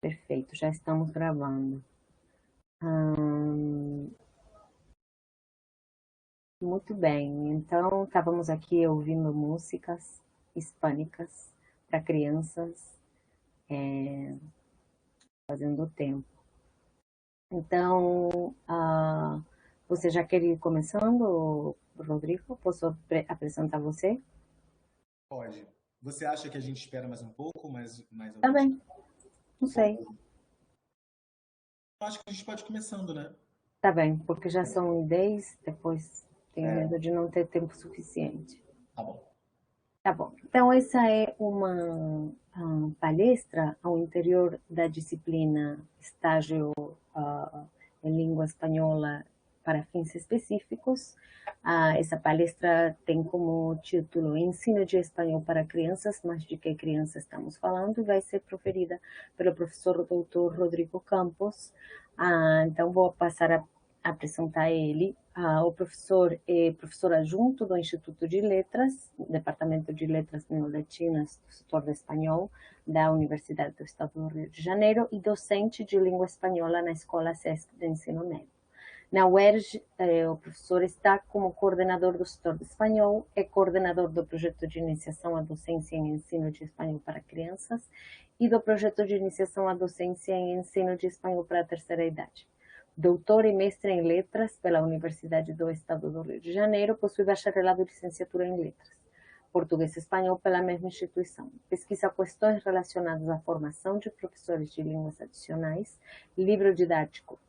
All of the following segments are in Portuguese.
Perfeito, já estamos gravando. Hum, muito bem, então estávamos aqui ouvindo músicas hispânicas para crianças, fazendo tempo. Então, você já quer ir começando, Rodrigo? Posso apresentar você? Pode. Você acha que a gente espera mais um pouco, mais Tá alguns? bem, não sei. Ou acho que a gente pode ir começando, né? Tá bem, porque já são 10, depois tenho É, medo de não ter tempo suficiente. tá bom. Tá bom. Então, essa é uma palestra ao interior da disciplina Estágio em Língua Espanhola para fins específicos. Essa palestra tem como título Ensino de Espanhol para Crianças, mas de que criança estamos falando? Vai ser proferida pelo professor doutor Rodrigo Campos. Então, vou passar a apresentar ele. O professor é professor adjunto do Instituto de Letras, Departamento de Letras Neolatinas do setor de espanhol da Universidade do Estado do Rio de Janeiro e docente de língua espanhola na Escola SESC de Ensino Médio. Na UERJ, o professor está como coordenador do setor de espanhol, é coordenador do projeto de iniciação à docência em ensino de espanhol para crianças e do projeto de iniciação à docência em ensino de espanhol para a terceira idade. Doutor e mestre em letras pela Universidade do Estado do Rio de Janeiro, possui bacharelado e licenciatura em letras, português e espanhol pela mesma instituição. Pesquisa questões relacionadas à formação de professores de línguas adicionais, livro didático,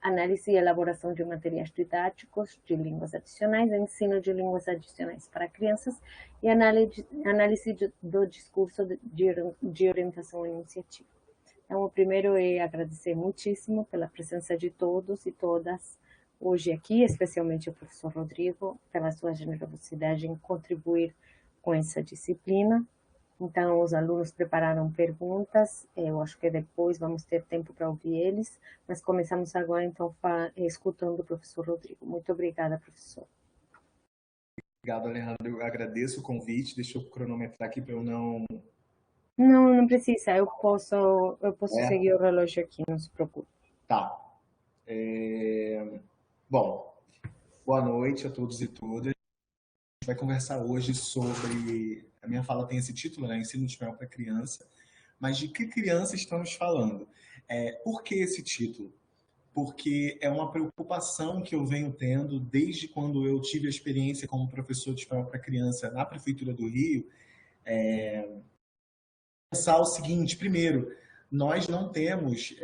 análise e elaboração de materiais didáticos de línguas adicionais, ensino de línguas adicionais para crianças e análise do discurso de orientação e iniciativa. Então, o primeiro é agradecer muitíssimo pela presença de todos e todas hoje aqui, especialmente o professor Rodrigo, pela sua generosidade em contribuir com essa disciplina. Então, os alunos prepararam perguntas, eu acho que depois vamos ter tempo para ouvir eles, mas começamos agora, então, escutando o professor Rodrigo. Muito obrigada, professor. Obrigado, Alejandro. Eu agradeço o convite. Deixa eu cronometrar aqui para eu não. Não, não precisa, eu posso É, seguir o relógio aqui, não se preocupe. tá. Bom, boa noite a todos e todas. A gente vai conversar hoje sobre. A minha fala tem esse título, né? Ensino de espanhol para criança. Mas de que criança estamos falando? Por que esse título? Porque é uma preocupação que eu venho tendo desde quando eu tive a experiência como professor de espanhol para criança na Prefeitura do Rio. Pensar o seguinte: primeiro, nós não temos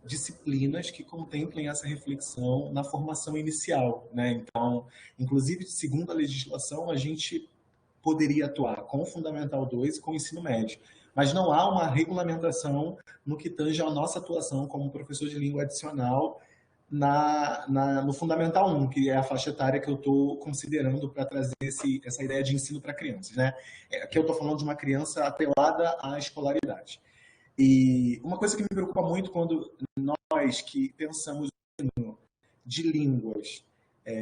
disciplinas que contemplem essa reflexão na formação inicial, né? Então, inclusive, segundo a legislação, a gente poderia atuar com o Fundamental 2 e com o ensino médio. Mas não há uma regulamentação no que tange a nossa atuação como professor de língua adicional no Fundamental 1, que é a faixa etária que eu estou considerando para trazer essa ideia de ensino para crianças. Né? Aqui eu estou falando de uma criança atrelada à escolaridade. E uma coisa que me preocupa muito quando nós que pensamos de línguas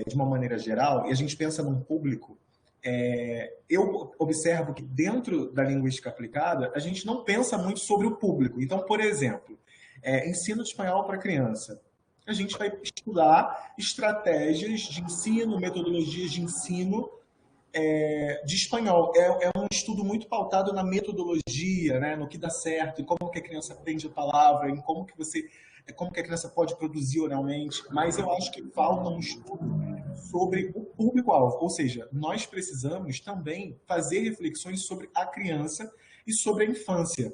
de uma maneira geral, e a gente pensa num público, eu observo que dentro da linguística aplicada, a gente não pensa muito sobre o público. Então, por exemplo, ensino de espanhol para criança. A gente vai estudar estratégias de ensino, metodologias de ensino de espanhol. É um estudo muito pautado na metodologia, né, no que dá certo, em como que a criança aprende a palavra, em como que a criança pode produzir oralmente. Mas eu acho que falta um estudo sobre o público-alvo, ou seja, nós precisamos também fazer reflexões sobre a criança e sobre a infância.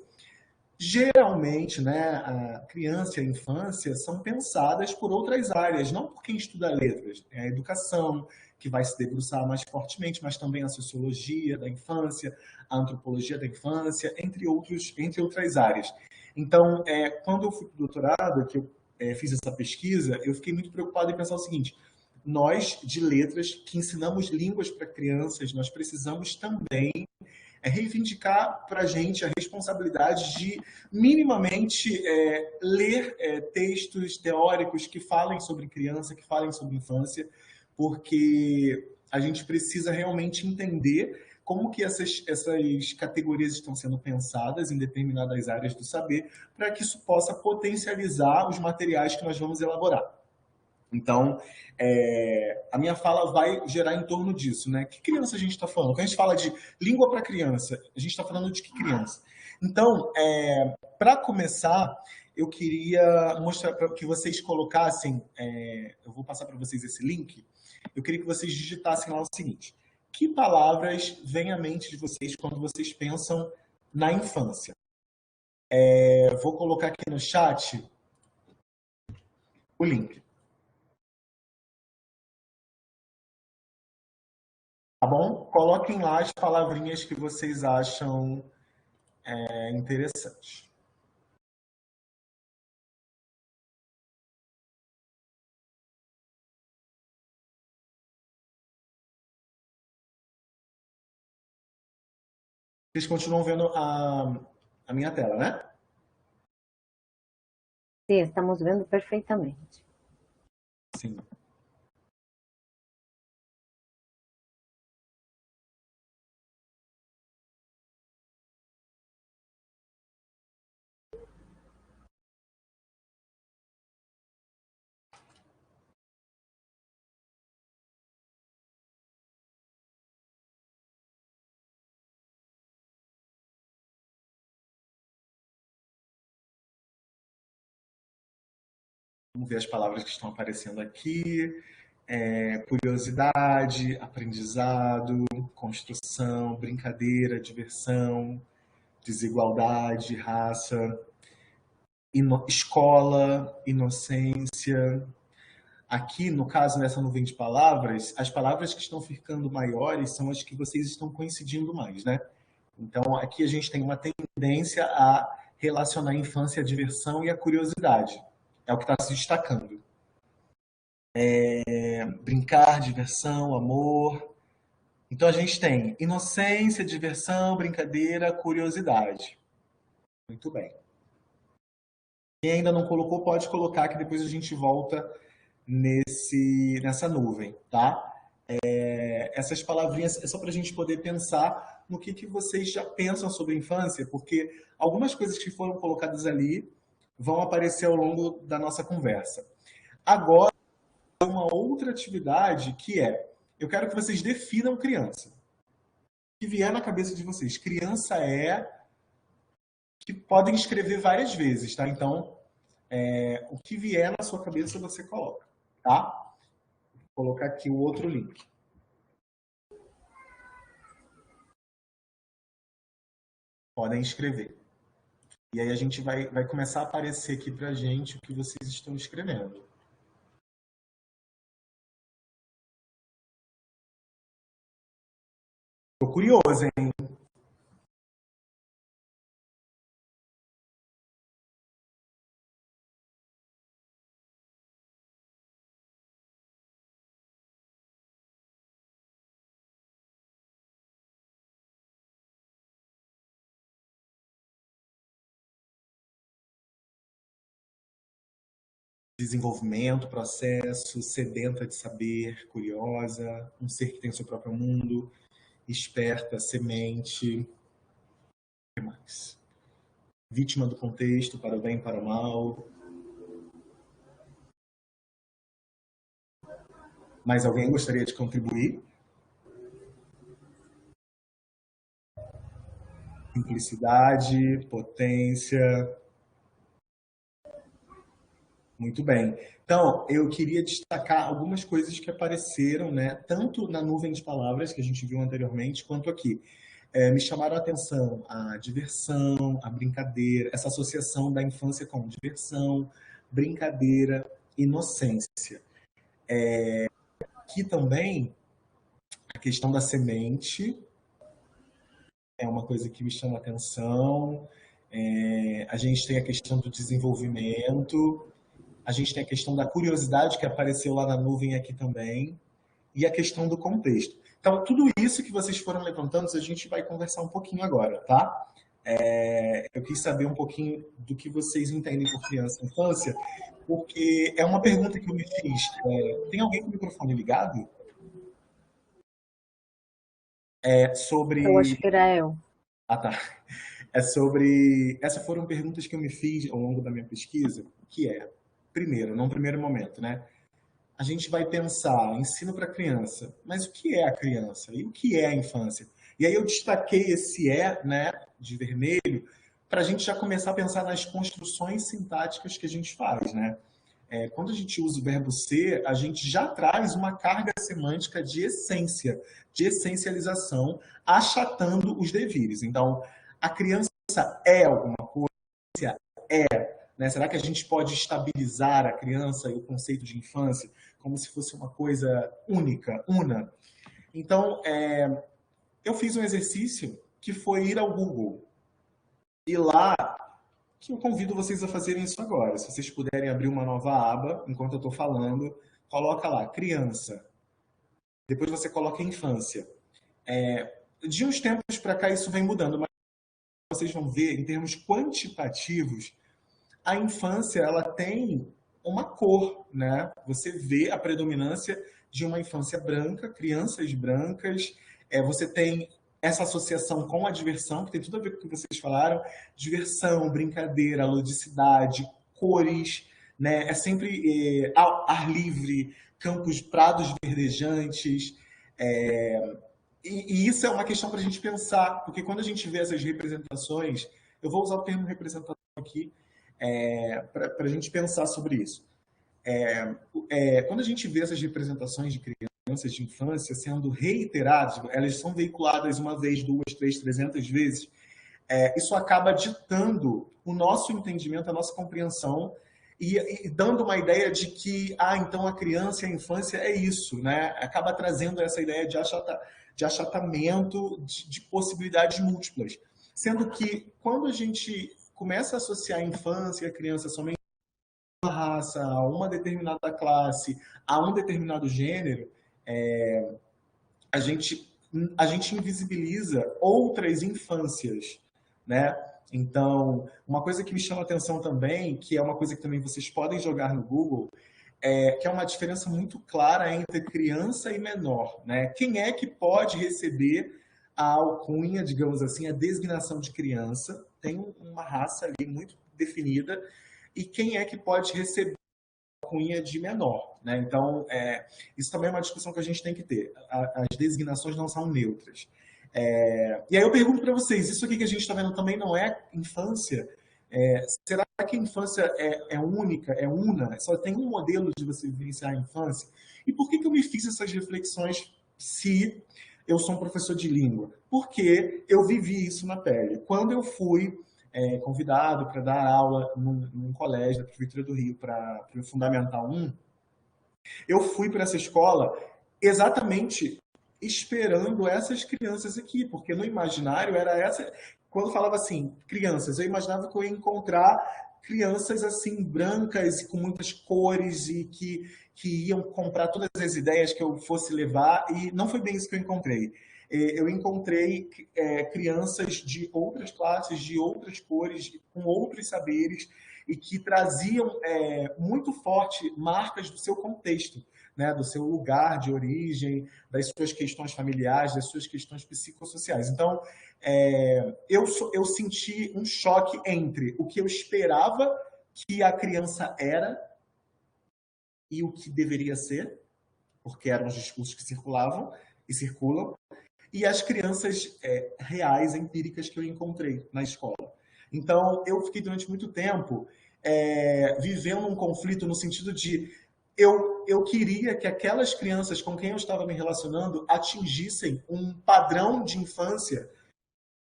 Geralmente, né, a criança e a infância são pensadas por outras áreas, não por quem estuda letras. É a educação, que vai se debruçar mais fortemente, mas também a sociologia da infância, a antropologia da infância, entre outras áreas. Então, quando eu fui para o doutorado, que eu fiz essa pesquisa, eu fiquei muito preocupado em pensar o seguinte: nós, de letras, que ensinamos línguas para crianças, nós precisamos também reivindicar para a gente a responsabilidade de minimamente ler textos teóricos que falem sobre criança, que falem sobre infância, porque a gente precisa realmente entender como que essas categorias estão sendo pensadas em determinadas áreas do saber, para que isso possa potencializar os materiais que nós vamos elaborar. Então, a minha fala vai gerar em torno disso, né? Que criança a gente está falando? Quando a gente fala de língua para criança, a gente está falando de que criança? Então, para começar, eu queria mostrar para que vocês colocassem, eu vou passar para vocês esse link, eu queria que vocês digitassem lá o seguinte: que palavras vêm à mente de vocês quando vocês pensam na infância? Vou colocar aqui no chat o link. Tá bom? Coloquem lá as palavrinhas que vocês acham interessantes. Vocês continuam vendo a minha tela, né? Sim, estamos vendo perfeitamente. Sim. Vamos ver as palavras que estão aparecendo aqui. Curiosidade, aprendizado, construção, brincadeira, diversão, desigualdade, raça, escola, inocência. Aqui, no caso, nessa nuvem de palavras, as palavras que estão ficando maiores são as que vocês estão coincidindo mais, né? Então, aqui a gente tem uma tendência a relacionar a infância, a diversão e a curiosidade. É o que está se destacando. Brincar, diversão, amor. Então, a gente tem inocência, diversão, brincadeira, curiosidade. Muito bem. Quem ainda não colocou, pode colocar, que depois a gente volta nessa nuvem, tá? Essas palavrinhas é só para a gente poder pensar no que vocês já pensam sobre a infância, porque algumas coisas que foram colocadas ali vão aparecer ao longo da nossa conversa. Agora, uma outra atividade que eu quero que vocês definam criança. O que vier na cabeça de vocês. Criança que podem escrever várias vezes, tá? Então, o que vier na sua cabeça você coloca, tá? Vou colocar aqui o outro link. Podem escrever. E aí a gente vai começar a aparecer aqui pra gente o que vocês estão escrevendo. Tô curioso, hein? Desenvolvimento, processo, sedenta de saber, curiosa, um ser que tem seu próprio mundo, esperta, semente. O que mais? Vítima do contexto, para o bem e para o mal. Mais alguém gostaria de contribuir? Simplicidade, potência. Muito bem. Então, eu queria destacar algumas coisas que apareceram, né, tanto na nuvem de palavras que a gente viu anteriormente, quanto aqui. Me chamaram a atenção a diversão, a brincadeira, essa associação da infância com diversão, brincadeira, inocência. Aqui também, a questão da semente é uma coisa que me chama a atenção. A gente tem a questão do desenvolvimento, a gente tem a questão da curiosidade que apareceu lá na nuvem aqui também, e a questão do contexto. Então, tudo isso que vocês foram levantando, a gente vai conversar um pouquinho agora, tá? Eu quis saber um pouquinho do que vocês entendem por criança e infância, porque é uma pergunta que eu me fiz. Tem alguém com o microfone ligado? É Eu acho sobre... que era eu. Ah, tá. É sobre... Essas foram perguntas que eu me fiz ao longo da minha pesquisa, que é, primeiro, num primeiro momento, né? A gente vai pensar ensino para criança, mas o que é a criança? E o que é a infância? E aí eu destaquei esse né, de vermelho, para a gente já começar a pensar nas construções sintáticas que a gente faz, né? Quando a gente usa o verbo ser, a gente já traz uma carga semântica de essência, de essencialização, achatando os devires. Então, a criança é alguma coisa, né? Será que a gente pode estabilizar a criança e o conceito de infância como se fosse uma coisa única, una? Então, eu fiz um exercício que foi ir ao Google. E lá, que eu convido vocês a fazerem isso agora. Se vocês puderem abrir uma nova aba, enquanto eu estou falando, coloca lá, criança. Depois você coloca infância. De uns tempos para cá isso vem mudando, mas vocês vão ver, em termos quantitativos, a infância ela tem uma cor, né? Você vê a predominância de uma infância branca, crianças brancas, você tem essa associação com a diversão, que tem tudo a ver com o que vocês falaram, diversão, brincadeira, ludicidade, cores, né? É sempre ar livre, campos, prados verdejantes, e isso é uma questão para a gente pensar, porque quando a gente vê essas representações, eu vou usar o termo representação aqui, para a gente pensar sobre isso. Quando a gente vê essas representações de crianças de infância sendo reiteradas, elas são veiculadas uma vez, duas, três, 300 vezes, isso acaba ditando o nosso entendimento, a nossa compreensão e dando uma ideia de que, então a criança e a infância é isso, né? Acaba trazendo essa ideia de achatamento de possibilidades múltiplas. Sendo que quando a gente começa a associar a infância e a criança somente a uma raça, a uma determinada classe, a um determinado gênero, a gente, a gente invisibiliza outras infâncias, né? Então, uma coisa que me chama a atenção também, que é uma coisa que também vocês podem jogar no Google, que é uma diferença muito clara entre criança e menor, né? Quem é que pode receber a alcunha, digamos assim, a designação de criança? Tem uma raça ali muito definida. E quem é que pode receber alcunha de menor, né? Então, isso também é uma discussão que a gente tem que ter. As designações não são neutras. E aí eu pergunto para vocês, isso aqui que a gente está vendo também não é infância? Será que a infância é única, é una? Só tem um modelo de você vivenciar a infância? E por que eu me fiz essas reflexões se eu sou um professor de língua? Porque eu vivi isso na pele. Quando eu fui convidado para dar aula num colégio da Prefeitura do Rio para o Fundamental 1, eu fui para essa escola exatamente esperando essas crianças aqui, porque no imaginário era essa. Quando falava assim, crianças, eu imaginava que eu ia encontrar crianças assim, brancas e com muitas cores e que iam comprar todas as ideias que eu fosse levar, e não foi bem isso que eu encontrei. Eu encontrei crianças de outras classes, de outras cores, com outros saberes, e que traziam muito forte marcas do seu contexto, né, do seu lugar de origem, das suas questões familiares, das suas questões psicossociais. Então, eu senti um choque entre o que eu esperava que a criança era e o que deveria ser, porque eram os discursos que circulavam e circulam, e as crianças reais, empíricas que eu encontrei na escola. Então, eu fiquei durante muito tempo vivendo um conflito no sentido de eu queria que aquelas crianças com quem eu estava me relacionando atingissem um padrão de infância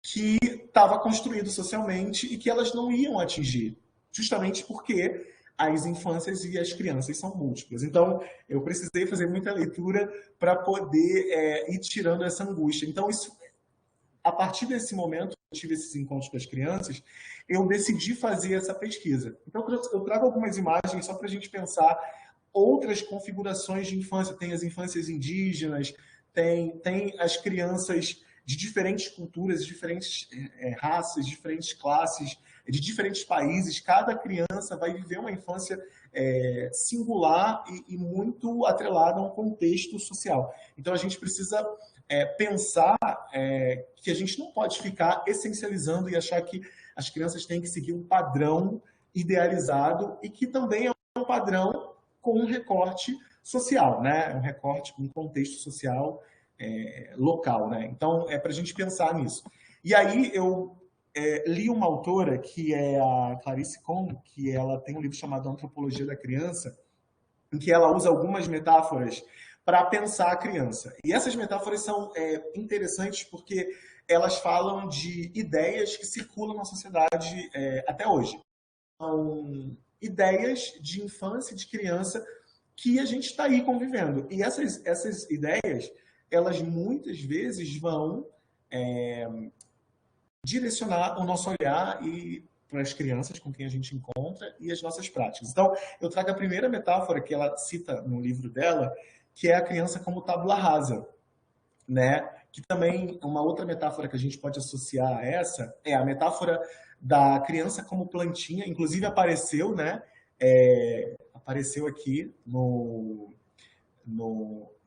que estava construído socialmente e que elas não iam atingir, justamente porque as infâncias e as crianças são múltiplas. Então, eu precisei fazer muita leitura para poder ir tirando essa angústia. Então, isso, a partir desse momento, eu tive esses encontros com as crianças, eu decidi fazer essa pesquisa. Então, eu trago algumas imagens só para a gente pensar outras configurações de infância. Tem as infâncias indígenas, tem as crianças de diferentes culturas, diferentes raças, diferentes classes, de diferentes países. Cada criança vai viver uma infância singular e muito atrelada a um contexto social. Então, a gente precisa pensar que a gente não pode ficar essencializando e achar que as crianças têm que seguir um padrão idealizado e que também é um padrão com um recorte social, né? Um recorte com um contexto social local, né? Então, é para a gente pensar nisso. E aí eu li uma autora que é a Clarice Kohn, que ela tem um livro chamado Antropologia da Criança, em que ela usa algumas metáforas para pensar a criança. E essas metáforas são interessantes porque elas falam de ideias que circulam na sociedade até hoje. São ideias de infância e de criança que a gente está aí convivendo. E essas ideias, elas muitas vezes vão direcionar o nosso olhar e para as crianças com quem a gente encontra e as nossas práticas. Então, eu trago a primeira metáfora que ela cita no livro dela, que é a criança como tábula rasa, né? Que também uma outra metáfora que a gente pode associar a essa é a metáfora da criança como plantinha, inclusive apareceu, né? Apareceu aqui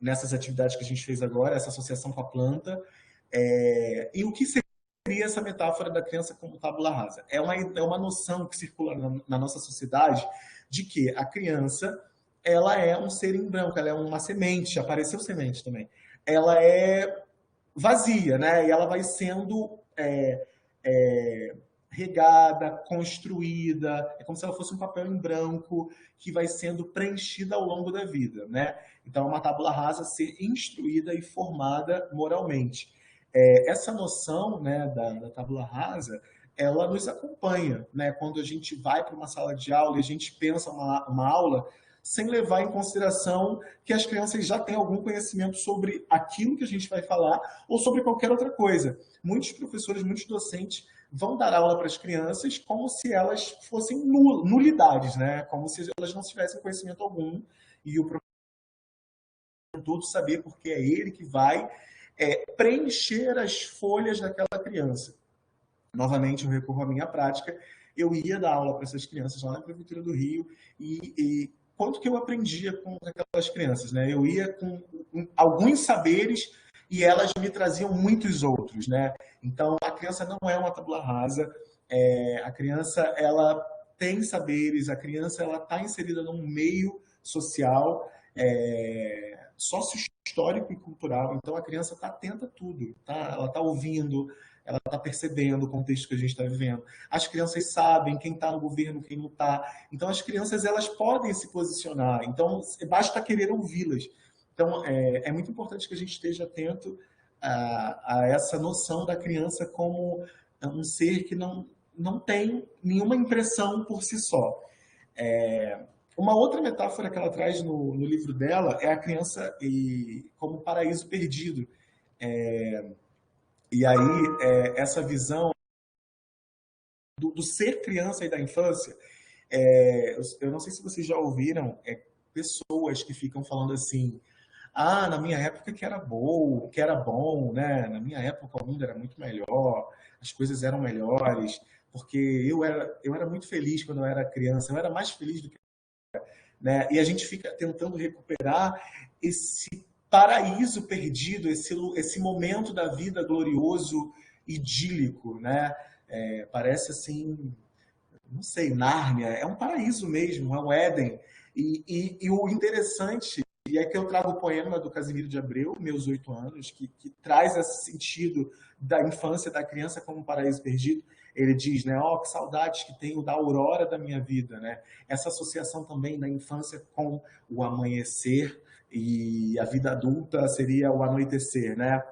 nessas atividades que a gente fez agora, essa associação com a planta. E o que seria essa metáfora da criança como tábula rasa? É uma noção que circula na nossa sociedade de que a criança ela é um ser em branco, ela é uma semente, apareceu semente também. Ela é vazia, né? E ela vai sendo regada, construída, é como se ela fosse um papel em branco que vai sendo preenchida ao longo da vida, né? Então, é uma tábula rasa ser instruída e formada moralmente. Essa noção, né, da tábula rasa, ela nos acompanha, né? Quando a gente vai para uma sala de aula e a gente pensa uma aula sem levar em consideração que as crianças já têm algum conhecimento sobre aquilo que a gente vai falar ou sobre qualquer outra coisa. Muitos professores, muitos docentes vão dar aula para as crianças como se elas fossem nulidades, né? Como se elas não tivessem conhecimento algum e o professor todo saber porque é ele que vai preencher as folhas daquela criança. Novamente, eu recorro à minha prática. Eu ia dar aula para essas crianças lá na Prefeitura do Rio e quanto que eu aprendia com aquelas crianças, né? Eu ia com alguns saberes e elas me traziam muitos outros, né? Então, a criança não é uma tábula rasa. A criança, ela tem saberes, a criança, ela está inserida num meio social, sócio-histórico e cultural. Então, a criança está atenta a tudo, tá? Ela está ouvindo, ela está percebendo o contexto que a gente está vivendo. As crianças sabem quem está no governo, quem não está. Então, as crianças elas podem se posicionar. Então, basta querer ouvi-las. Então, é muito importante que a gente esteja atento a essa noção da criança como um ser que não tem nenhuma impressão por si só. Uma outra metáfora que ela traz no livro dela é a criança como paraíso perdido. E aí, essa visão do ser criança e da infância, eu não sei se vocês já ouviram pessoas que ficam falando assim, na minha época que era bom, né? Na minha época o mundo era muito melhor, as coisas eram melhores, porque eu era muito feliz quando eu era criança, eu era mais feliz do que... Né? E a gente fica tentando recuperar esse paraíso perdido, esse momento da vida glorioso, idílico, né? Parece assim, não sei, Nárnia, é um paraíso mesmo, é um Éden. E o interessante, e é que eu trago o poema do Casimiro de Abreu, Meus 8 Anos, que traz esse sentido da infância, da criança como um paraíso perdido. Ele diz, né, que saudades que tenho da aurora da minha vida, né? Essa associação também da infância com o amanhecer e a vida adulta seria o anoitecer, né?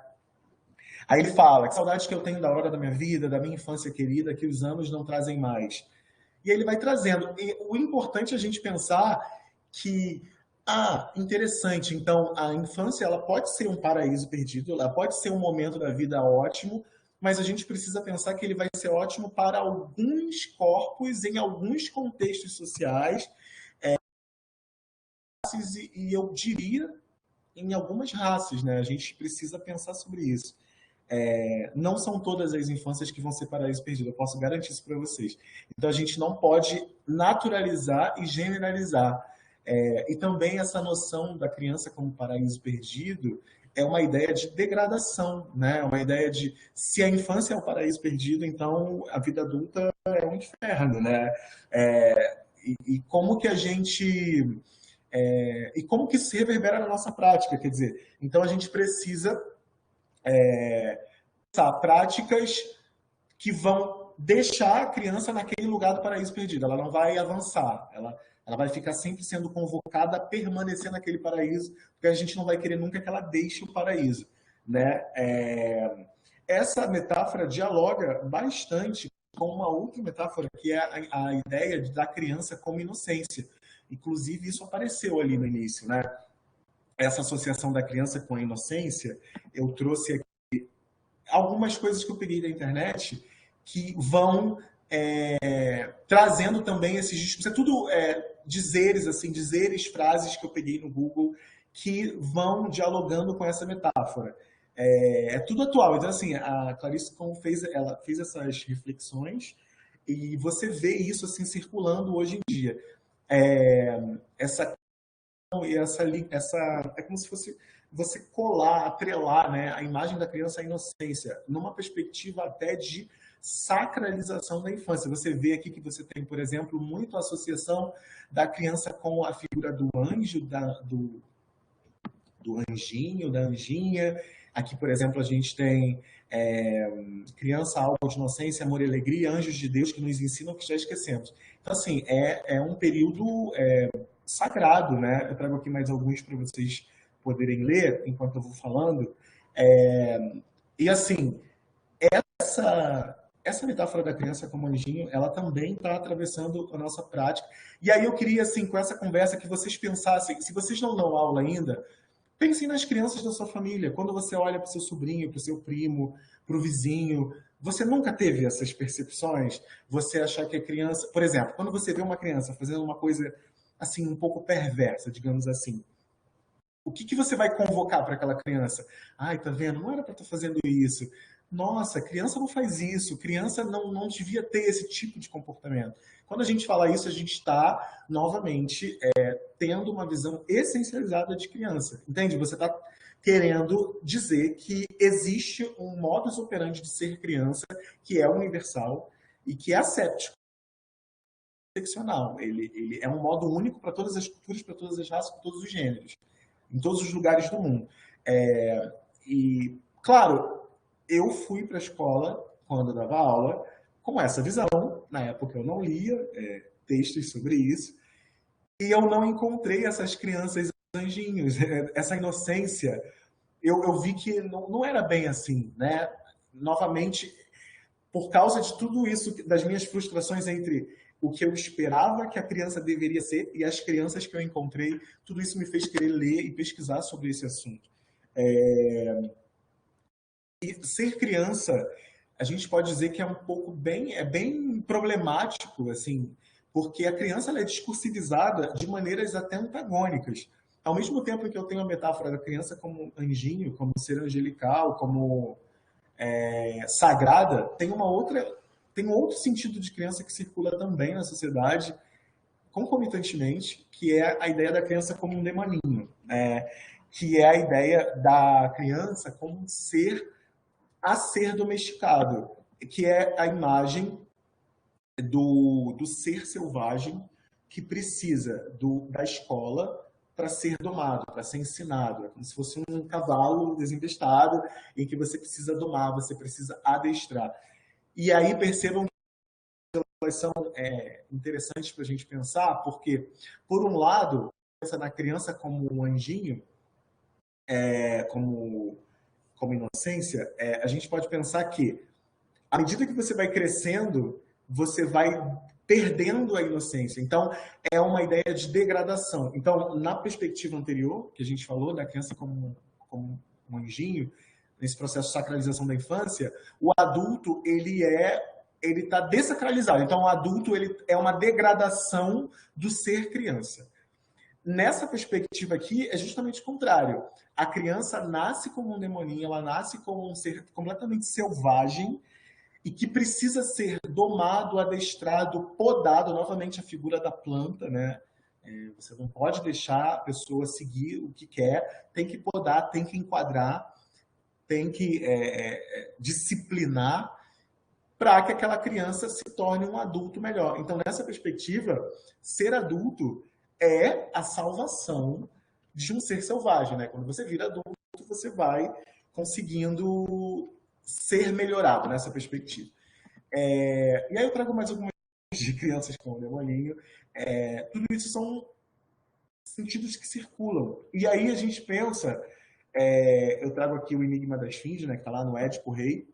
Aí ele fala, que saudades que eu tenho da hora da minha vida, da minha infância querida, que os anos não trazem mais. E ele vai trazendo. E o importante é a gente pensar que, interessante, então a infância ela pode ser um paraíso perdido, ela pode ser um momento da vida ótimo, mas a gente precisa pensar que ele vai ser ótimo para alguns corpos, em alguns contextos sociais, e eu diria em algumas raças, né? A gente precisa pensar sobre isso. Não são todas as infâncias que vão ser paraíso perdido, eu posso garantir isso para vocês. Então a gente não pode naturalizar e generalizar. E também essa noção da criança como paraíso perdido, é uma ideia de degradação, né? Uma ideia de se a infância é o paraíso perdido, então a vida adulta é um inferno, né? E como que a gente e como que isso se reverbera na nossa prática, quer dizer, então a gente precisa pensar práticas que vão deixar a criança naquele lugar do paraíso perdido. Ela não vai avançar, ela vai ficar sempre sendo convocada a permanecer naquele paraíso, porque a gente não vai querer nunca que ela deixe o paraíso, né? Essa metáfora dialoga bastante com uma outra metáfora, que é a ideia da criança como inocência. Inclusive, isso apareceu ali no início, né? Essa associação da criança com a inocência, eu trouxe aqui algumas coisas que eu peguei da internet que vão trazendo também esses discursos. É tudo dizeres, assim, dizeres, frases que eu peguei no Google que vão dialogando com essa metáfora. É tudo atual. Então, assim, a Clarice ela fez essas reflexões e você vê isso assim circulando hoje em dia. Essa e essa é como se fosse você colar, atrelar, né, a imagem da criança à inocência, numa perspectiva até de sacralização da infância. Você vê aqui que você tem, por exemplo, muito a associação da criança com a figura do anjo, do anjinho, da anjinha. Aqui, por exemplo, a gente tem criança, algo de inocência, amor e alegria, anjos de Deus que nos ensinam o que já esquecemos. Então, assim, é um período sagrado, né? Eu trago aqui mais alguns para vocês poderem ler enquanto eu vou falando. E, assim, essa metáfora da criança como anjinho, ela também está atravessando a nossa prática. E aí eu queria, assim, com essa conversa, que vocês pensassem, se vocês não dão aula ainda, pensem nas crianças da sua família. Quando você olha para o seu sobrinho, para o seu primo, para o vizinho, você nunca teve essas percepções? Você achar que a criança... Por exemplo, quando você vê uma criança fazendo uma coisa assim um pouco perversa, digamos assim, o que você vai convocar para aquela criança? Ai, tá vendo? Não era para estar fazendo isso. Nossa, criança não faz isso. Criança não devia ter esse tipo de comportamento. Quando a gente fala isso, a gente está, novamente, tendo uma visão essencializada de criança. Entende? Você está querendo dizer que existe um modus operandi de ser criança que é universal e que é asséptico. Ele é um modo único para todas as culturas, para todas as raças, para todos os gêneros, em todos os lugares do mundo. E, claro, eu fui para a escola, quando eu dava aula, com essa visão. Na época eu não lia textos sobre isso, e eu não encontrei essas crianças anjinhos, essa inocência. Eu vi que não era bem assim, né? Novamente, por causa de tudo isso, das minhas frustrações entre o que eu esperava que a criança deveria ser e as crianças que eu encontrei, tudo isso me fez querer ler e pesquisar sobre esse assunto. E ser criança, a gente pode dizer que é um pouco bem problemático, assim, porque a criança ela é discursivizada de maneiras até antagônicas. Ao mesmo tempo que eu tenho a metáfora da criança como anjinho, como ser angelical, como sagrada, tem um outro sentido de criança que circula também na sociedade, concomitantemente, que é a ideia da criança como um demoninho, que é a ideia da criança como um ser a ser domesticado, que é a imagem do ser selvagem que precisa da escola para ser domado, para ser ensinado. É como se fosse um cavalo desembestado em que você precisa domar, você precisa adestrar. E aí percebam que elas são interessantes para a gente pensar, porque, por um lado, pensa na criança como um anjinho, como inocência, a gente pode pensar que, à medida que você vai crescendo, você vai perdendo a inocência. Então, é uma ideia de degradação. Então, na perspectiva anterior, que a gente falou, da criança como um anjinho, nesse processo de sacralização da infância, o adulto, ele está dessacralizado. Então, o adulto ele é uma degradação do ser criança. Nessa perspectiva aqui, é justamente o contrário. A criança nasce como um demoninho, ela nasce como um ser completamente selvagem e que precisa ser domado, adestrado, podado, novamente a figura da planta, né? Você não pode deixar a pessoa seguir o que quer, tem que podar, tem que enquadrar, tem que disciplinar para que aquela criança se torne um adulto melhor. Então, nessa perspectiva, ser adulto é a salvação de um ser selvagem, né? Quando você vira adulto, você vai conseguindo ser melhorado nessa perspectiva. E aí eu trago mais algumas de crianças com o demoninho. Tudo isso são sentidos que circulam. E aí a gente pensa, eu trago aqui o Enigma da Esfinge, né, que está lá no Édipo Rei.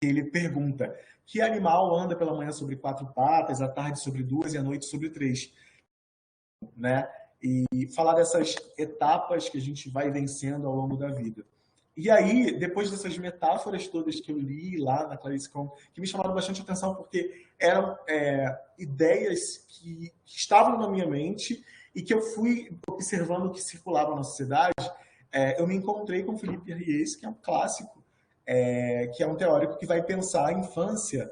Ele pergunta: que animal anda pela manhã sobre 4 patas, à tarde sobre 2 e à noite sobre 3? Né? E falar dessas etapas que a gente vai vencendo ao longo da vida. E aí, depois dessas metáforas todas que eu li lá na Clarice Con, que me chamaram bastante atenção, porque eram ideias que estavam na minha mente e que eu fui observando que circulavam na sociedade, eu me encontrei com Felipe Ries, que é um clássico, que é um teórico que vai pensar a infância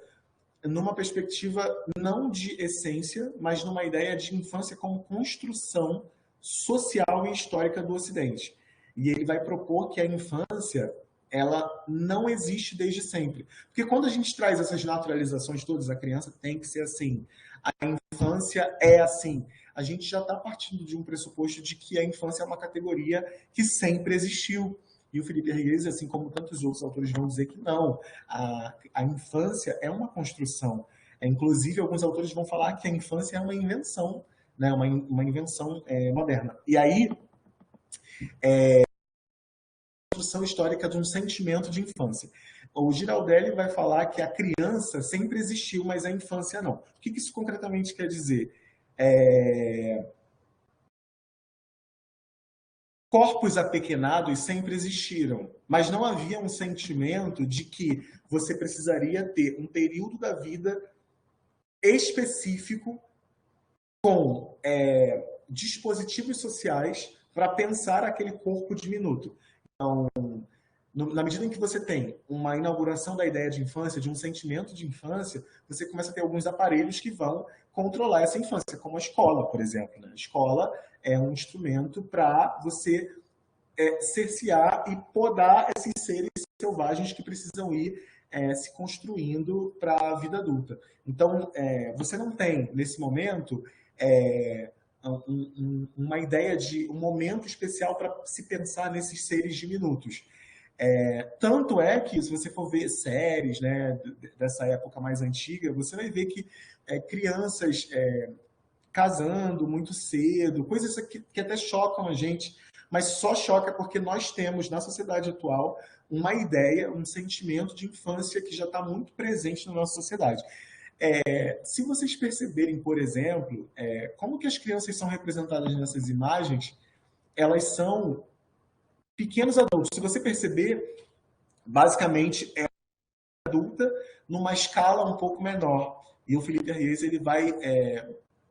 numa perspectiva não de essência, mas numa ideia de infância como construção social e histórica do Ocidente. E ele vai propor que a infância, ela não existe desde sempre. Porque quando a gente traz essas naturalizações todas, a criança tem que ser assim, a infância é assim, a gente já está partindo de um pressuposto de que a infância é uma categoria que sempre existiu. E o Felipe Ries, assim como tantos outros autores, vão dizer que não. A infância é uma construção. Inclusive, alguns autores vão falar que a infância é uma invenção, né? Uma invenção moderna. E aí, a construção histórica de um sentimento de infância. O Giraldelli vai falar que a criança sempre existiu, mas a infância não. O que isso concretamente quer dizer? Corpos apequenados sempre existiram, mas não havia um sentimento de que você precisaria ter um período da vida específico com dispositivos sociais para pensar aquele corpo diminuto. Então, na medida em que você tem uma inauguração da ideia de infância, de um sentimento de infância, você começa a ter alguns aparelhos que vão controlar essa infância, como a escola, por exemplo. Né? A escola é um instrumento para você cercear e podar esses seres selvagens que precisam ir se construindo para a vida adulta. Então, você não tem, nesse momento, uma ideia de um momento especial para se pensar nesses seres diminutos. Tanto é que, se você for ver séries, né, dessa época mais antiga, você vai ver que crianças casando muito cedo, coisas que até chocam a gente, mas só choca porque nós temos, na sociedade atual, uma ideia, um sentimento de infância que já está muito presente na nossa sociedade. Se vocês perceberem, por exemplo, como que as crianças são representadas nessas imagens, elas são pequenos adultos. Se você perceber, basicamente é adulta numa escala um pouco menor. E o Felipe Ries, ele vai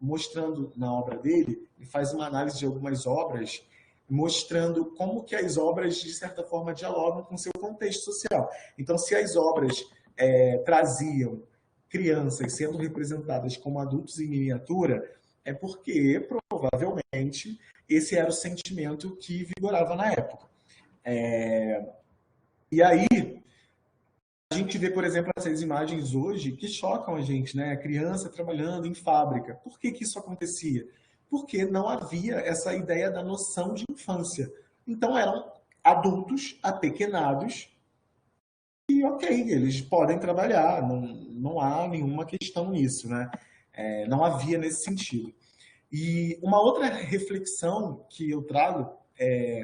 mostrando na obra dele, ele faz uma análise de algumas obras, mostrando como que as obras, de certa forma, dialogam com o seu contexto social. Então, se as obras traziam crianças sendo representadas como adultos em miniatura, é porque, provavelmente, esse era o sentimento que vigorava na época. E aí, a gente vê, por exemplo, essas imagens hoje que chocam a gente, né? A criança trabalhando em fábrica. Por que isso acontecia? Porque não havia essa ideia da noção de infância. Então, eram adultos apequenados e, ok, eles podem trabalhar, não há nenhuma questão nisso, né? Não havia nesse sentido. E uma outra reflexão que eu trago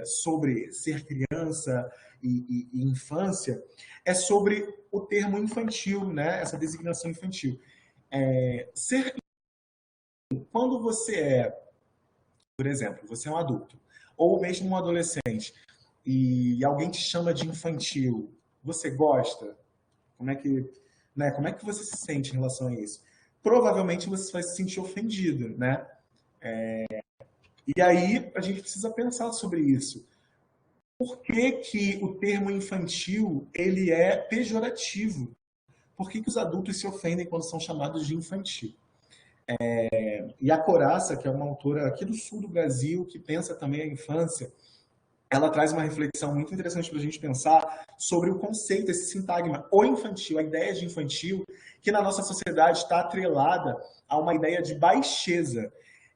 sobre ser criança e infância é sobre o termo infantil, né? Essa designação infantil. Quando você por exemplo, você é um adulto, ou mesmo um adolescente, e alguém te chama de infantil, você gosta? Como é que você se sente em relação a isso? Provavelmente você vai se sentir ofendido, né? E aí a gente precisa pensar sobre isso. Por que o termo infantil ele é pejorativo? Por que os adultos se ofendem quando são chamados de infantil? E a Coraça, que é uma autora aqui do sul do Brasil, que pensa também a infância, ela traz uma reflexão muito interessante para a gente pensar sobre o conceito, esse sintagma, o infantil, a ideia de infantil, que na nossa sociedade está atrelada a uma ideia de baixeza.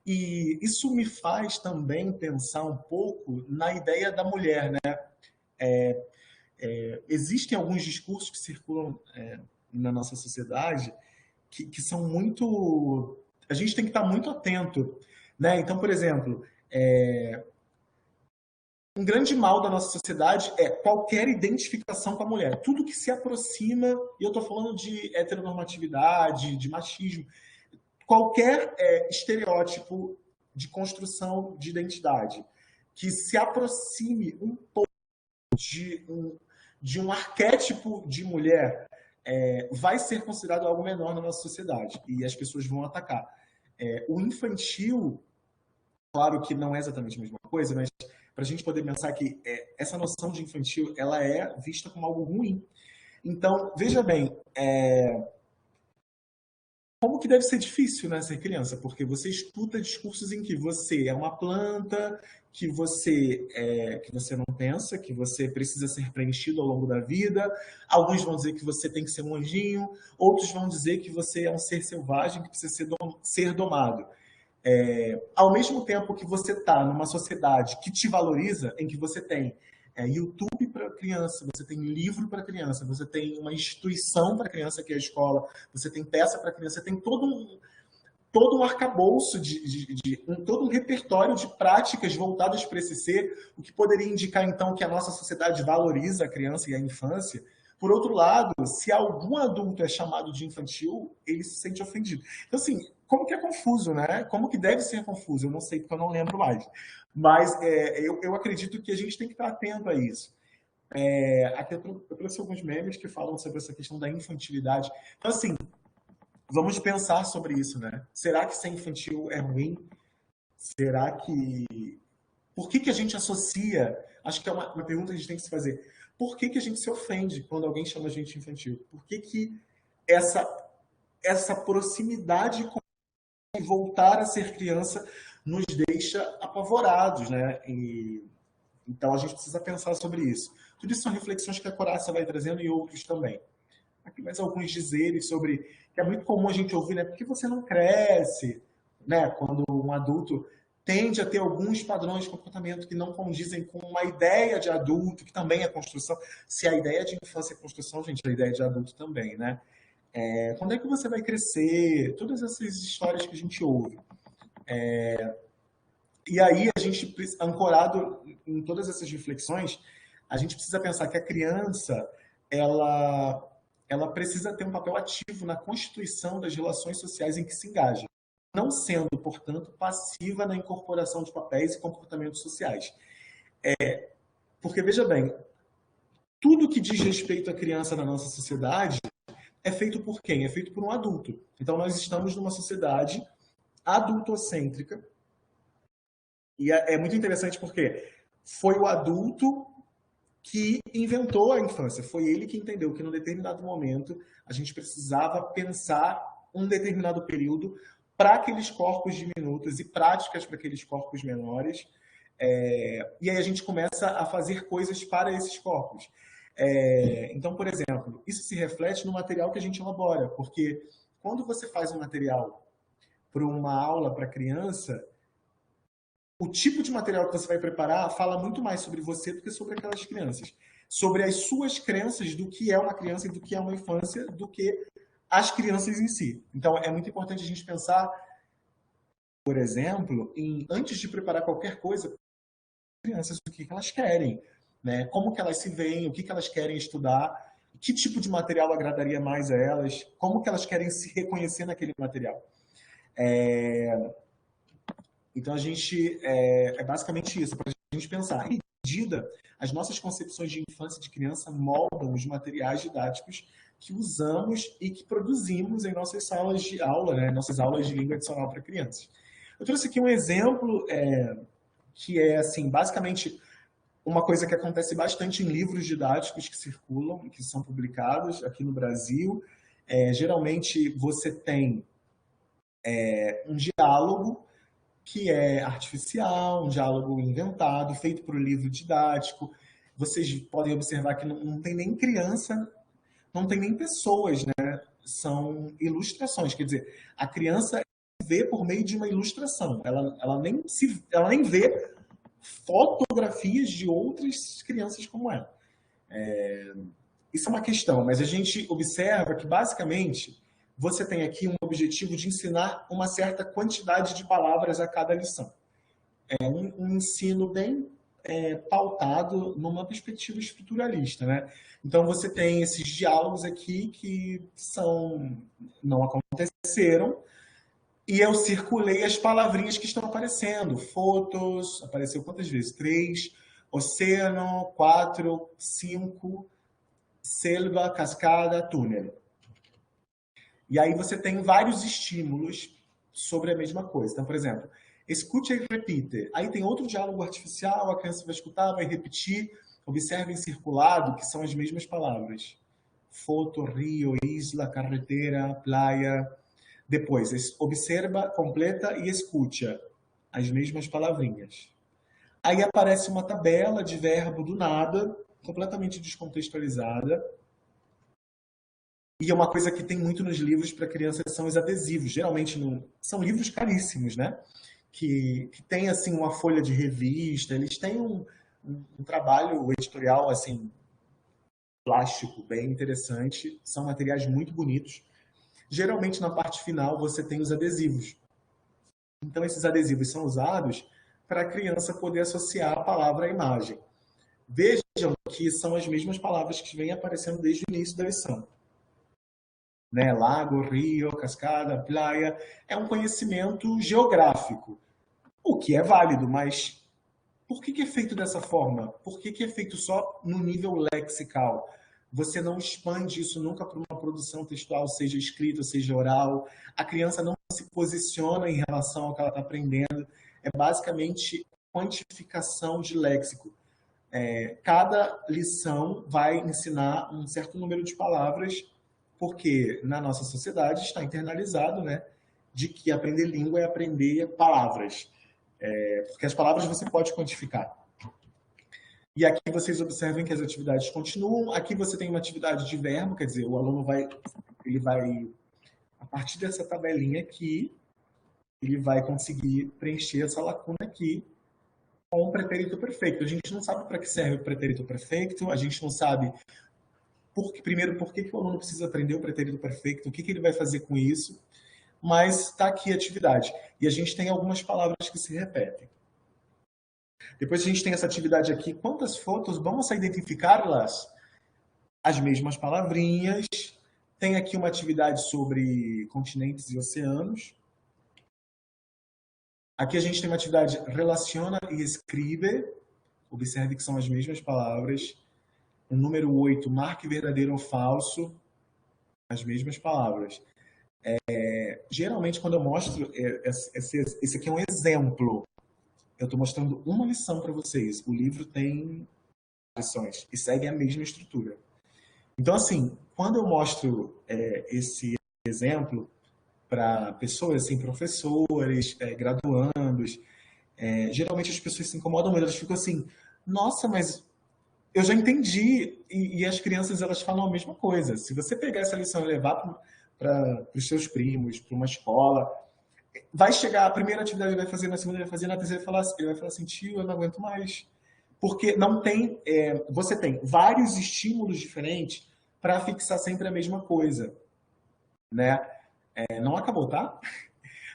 E isso me faz também pensar um pouco na ideia da mulher, né? Existem alguns discursos que circulam na nossa sociedade que são muito... A gente tem que estar muito atento, né? Então, por exemplo, um grande mal da nossa sociedade é qualquer identificação com a mulher. Tudo que se aproxima, e eu estou falando de heteronormatividade, de machismo, qualquer estereótipo de construção de identidade que se aproxime um pouco de um arquétipo de mulher vai ser considerado algo menor na nossa sociedade e as pessoas vão atacar. O infantil, claro que não é exatamente a mesma coisa, mas para a gente poder pensar que essa noção de infantil ela é vista como algo ruim. Então, veja bem, como que deve ser difícil, né, ser criança, porque você escuta discursos em que você é uma planta, que você não pensa, que você precisa ser preenchido ao longo da vida. Alguns vão dizer que você tem que ser um anjinho, outros vão dizer que você é um ser selvagem que precisa ser domado. Ao mesmo tempo que você está numa sociedade que te valoriza, em que você tem YouTube para criança, você tem livro para criança, você tem uma instituição para criança, que é a escola, você tem peça para criança, você tem todo um arcabouço, todo um repertório de práticas voltadas para esse ser, o que poderia indicar, então, que a nossa sociedade valoriza a criança e a infância. Por outro lado, se algum adulto é chamado de infantil, ele se sente ofendido. Então, assim, como que é confuso, né? Como que deve ser confuso? Eu não sei, porque eu não lembro mais. Mas eu acredito que a gente tem que estar atento a isso. Aqui eu trouxe alguns memes que falam sobre essa questão da infantilidade. Então, assim, vamos pensar sobre isso, né? Será que ser infantil é ruim? Será que... Por que a gente associa... Acho que é uma pergunta que a gente tem que se fazer. Por que a gente se ofende quando alguém chama a gente de infantil? Por que essa proximidade com voltar a ser criança nos deixa apavorados, né? Então a gente precisa pensar sobre isso. Tudo isso são reflexões que a Coraça vai trazendo e outros também. Aqui mais alguns dizeres sobre que é muito comum a gente ouvir, né? Por que você não cresce, né? Quando um adulto tende a ter alguns padrões de comportamento que não condizem com uma ideia de adulto, que também é construção. Se a ideia de infância é construção, gente, a ideia de adulto também, né? Quando é que você vai crescer? Todas essas histórias que a gente ouve. E aí, a gente, ancorado em todas essas reflexões, a gente precisa pensar que a criança, ela precisa ter um papel ativo na constituição das relações sociais em que se engaja, não sendo, portanto, passiva na incorporação de papéis e comportamentos sociais. Porque, veja bem, tudo que diz respeito à criança na nossa sociedade é feito por quem? É feito por um adulto. Então, nós estamos numa sociedade adultocêntrica. E é muito interessante porque foi o adulto que inventou a infância. Foi ele que entendeu que, num determinado momento, a gente precisava pensar um determinado período para aqueles corpos diminutos e práticas para aqueles corpos menores. E aí a gente começa a fazer coisas para esses corpos. Então, por exemplo, isso se reflete no material que a gente elabora, porque quando você faz um material para uma aula para criança, o tipo de material que você vai preparar fala muito mais sobre você do que sobre aquelas crianças. Sobre as suas crenças do que é uma criança e do que é uma infância, do que as crianças em si. Então, é muito importante a gente pensar, por exemplo, antes de preparar qualquer coisa, crianças, o que elas querem, né? Como que elas se veem, o que elas querem estudar, que tipo de material agradaria mais a elas, como que elas querem se reconhecer naquele material. Então, a gente basicamente isso, para a gente pensar. Em medida, as nossas concepções de infância e de criança moldam os materiais didáticos que usamos e que produzimos em nossas salas de aula, né? Nossas aulas de língua adicional para crianças. Eu trouxe aqui um exemplo que é, assim, basicamente uma coisa que acontece bastante em livros didáticos que circulam e que são publicados aqui no Brasil. Geralmente, você tem um diálogo que é artificial, um diálogo inventado, feito por um livro didático. Vocês podem observar que não tem nem criança, não tem nem pessoas, né? São ilustrações, quer dizer, a criança vê por meio de uma ilustração, ela nem vê fotografias de outras crianças como ela. Isso é uma questão, mas a gente observa que, basicamente, você tem aqui um objetivo de ensinar uma certa quantidade de palavras a cada lição. É um ensino bem pautado numa perspectiva estruturalista, né? Então, você tem esses diálogos aqui que não aconteceram, e eu circulei as palavrinhas que estão aparecendo. Fotos, apareceu quantas vezes? 3. Oceano, 4, 5. Selva, cascada, túnel. E aí você tem vários estímulos sobre a mesma coisa. Então, por exemplo, escute e repite. Aí tem outro diálogo artificial, a criança vai escutar, vai repetir. Observe em circulado, que são as mesmas palavras. Foto, rio, isla, carretera, praia. Depois, observa, completa e escuta. As mesmas palavrinhas. Aí aparece uma tabela de verbo do nada, completamente descontextualizada. E é uma coisa que tem muito nos livros para crianças são os adesivos. Geralmente são livros caríssimos, né? Que tem assim uma folha de revista, eles têm um trabalho editorial assim plástico bem interessante, são materiais muito bonitos. Geralmente na parte final você tem os adesivos. Então esses adesivos são usados para a criança poder associar a palavra à imagem. Vejam que são as mesmas palavras que vêm aparecendo desde o início da lição. Né? Lago, rio, cascada, praia. É um conhecimento geográfico, o que é válido, mas por que é feito dessa forma? Por que é feito só no nível lexical? Você não expande isso nunca para uma produção textual, seja escrita, seja oral. A criança não se posiciona em relação ao que ela está aprendendo. É basicamente quantificação de léxico. Cada lição vai ensinar um certo número de palavras, porque na nossa sociedade está internalizado, né, de que aprender língua é aprender palavras. Porque as palavras você pode quantificar. E aqui vocês observem que as atividades continuam. Aqui você tem uma atividade de verbo, quer dizer, o aluno vai, a partir dessa tabelinha aqui, ele vai conseguir preencher essa lacuna aqui com o pretérito perfeito. A gente não sabe para que serve o pretérito perfeito, a gente não sabe, primeiro, por que o aluno precisa aprender o pretérito perfeito, o que ele vai fazer com isso, mas está aqui a atividade. E a gente tem algumas palavras que se repetem. Depois a gente tem essa atividade aqui. Quantas fotos? Vamos identificá-las? As mesmas palavrinhas. Tem aqui uma atividade sobre continentes e oceanos. Aqui a gente tem uma atividade relaciona e escreve. Observe que são as mesmas palavras. O número 8, marque verdadeiro ou falso. As mesmas palavras. Geralmente, quando eu mostro, esse aqui é um exemplo. Eu estou mostrando uma lição para vocês. O livro tem lições e segue a mesma estrutura. Então, assim, quando eu mostro esse exemplo para pessoas, assim, professores, graduandos, geralmente as pessoas se incomodam, mas elas ficam assim, nossa, mas eu já entendi. E as crianças, elas falam a mesma coisa. Se você pegar essa lição e levar para os seus primos, para uma escola, vai chegar, a primeira atividade ele vai fazer, na segunda ele vai fazer, na terceira ele vai falar assim, tio, eu não aguento mais. Porque não tem, você tem vários estímulos diferentes para fixar sempre a mesma coisa. Né? Não acabou, tá?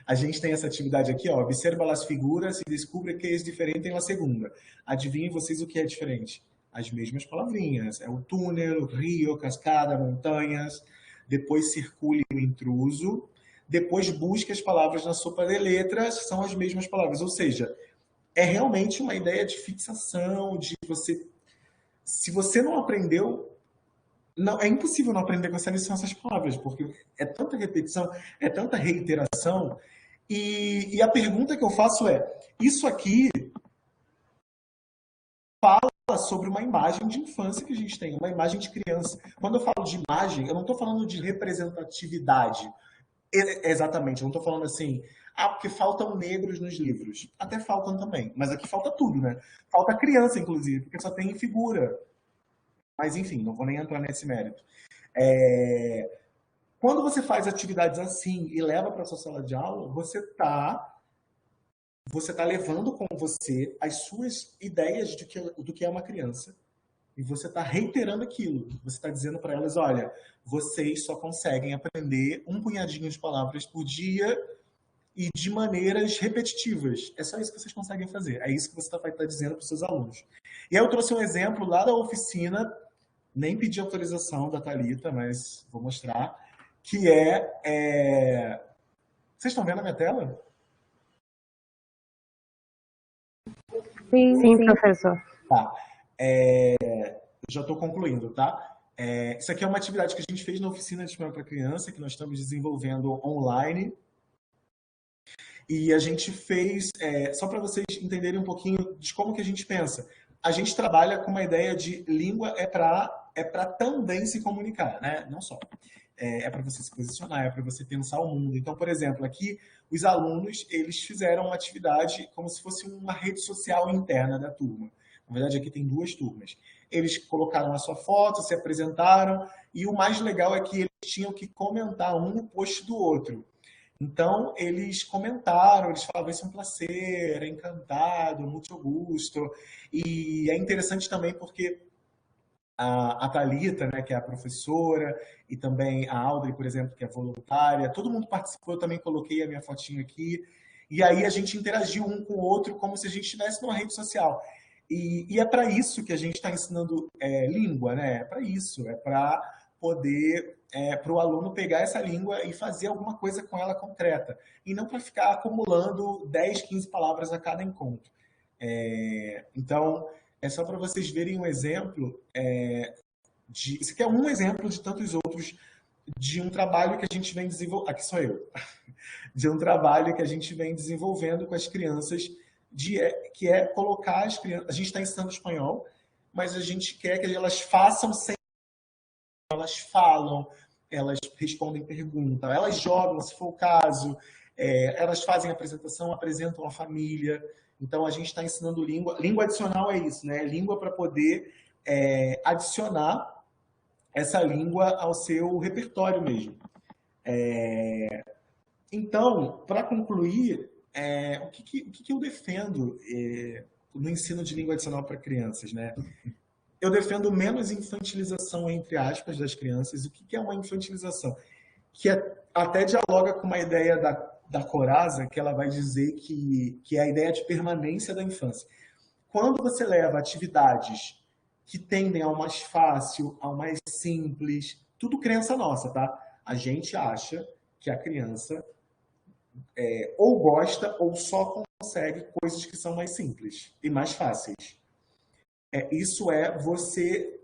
A gente tem essa atividade aqui, ó, observa as figuras e descubra que é diferente na segunda. Adivinhem vocês o que é diferente? As mesmas palavrinhas. É o túnel, o rio, cascada, montanhas. Depois circule o intruso. Depois busque as palavras na sopa de letras, são as mesmas palavras. Ou seja, é realmente uma ideia de fixação, de você... Se você não aprendeu, não, é impossível não aprender com essa lição essas palavras, porque é tanta repetição, é tanta reiteração. E a pergunta que eu faço é, isso aqui fala sobre uma imagem de infância que a gente tem, uma imagem de criança. Quando eu falo de imagem, eu não estou falando de representatividade. Exatamente, eu não estou falando assim, porque faltam negros nos livros. Até faltam também, mas aqui falta tudo, né? Falta criança, inclusive, porque só tem figura. Mas, enfim, não vou nem entrar nesse mérito. Quando você faz atividades assim e leva para a sua sala de aula, você tá levando com você as suas ideias do que é uma criança e você está reiterando aquilo. Você está dizendo para elas, olha, vocês só conseguem aprender um punhadinho de palavras por dia e de maneiras repetitivas. É só isso que vocês conseguem fazer. É isso que você está dizendo para os seus alunos. E aí eu trouxe um exemplo lá da oficina, nem pedi autorização da Thalita, mas vou mostrar, que Vocês estão vendo a minha tela? Sim, professor. Tá. Já estou concluindo, tá? Isso aqui é uma atividade que a gente fez na oficina de espanhol para criança, que nós estamos desenvolvendo online. E a gente fez, só para vocês entenderem um pouquinho de como que a gente pensa. A gente trabalha com uma ideia de língua para também se comunicar, né? Não só. É para você se posicionar, é para você pensar o mundo. Então, por exemplo, aqui os alunos, eles fizeram uma atividade como se fosse uma rede social interna da turma. Na verdade, aqui tem 2 turmas. Eles colocaram a sua foto, se apresentaram, e o mais legal é que eles tinham que comentar um no post do outro. Então, eles comentaram, eles falavam, esse é um prazer, é encantado, muito gusto. E é interessante também porque a Thalita, né, que é a professora, e também a Audrey, por exemplo, que é voluntária, todo mundo participou, eu também coloquei a minha fotinho aqui, e aí a gente interagiu um com o outro como se a gente estivesse numa rede social. E é para isso que a gente está ensinando língua, né? É para isso, é para poder, para o aluno pegar essa língua e fazer alguma coisa com ela concreta, e não para ficar acumulando 10, 15 palavras a cada encontro. Então, é só para vocês verem um exemplo isso aqui é um exemplo de tantos outros de um trabalho que a gente vem desenvolvendo. Aqui sou eu. De um trabalho que a gente vem desenvolvendo com as crianças, que é colocar as crianças. A gente está ensinando espanhol, mas a gente quer que elas façam sem. Elas falam, elas respondem perguntas, elas jogam, se for o caso, elas fazem apresentação, apresentam a família. Então, a gente está ensinando língua. Língua adicional é isso, né? Língua para poder adicionar essa língua ao seu repertório mesmo. Então, para concluir, o que eu defendo no ensino de língua adicional para crianças, né? Eu defendo menos infantilização, entre aspas, das crianças. O que é uma infantilização? Que até dialoga com uma ideia da Corazza, que ela vai dizer que é a ideia de permanência da infância. Quando você leva atividades que tendem ao mais fácil, ao mais simples, tudo crença nossa, tá? A gente acha que a criança ou gosta ou só consegue coisas que são mais simples e mais fáceis. Isso você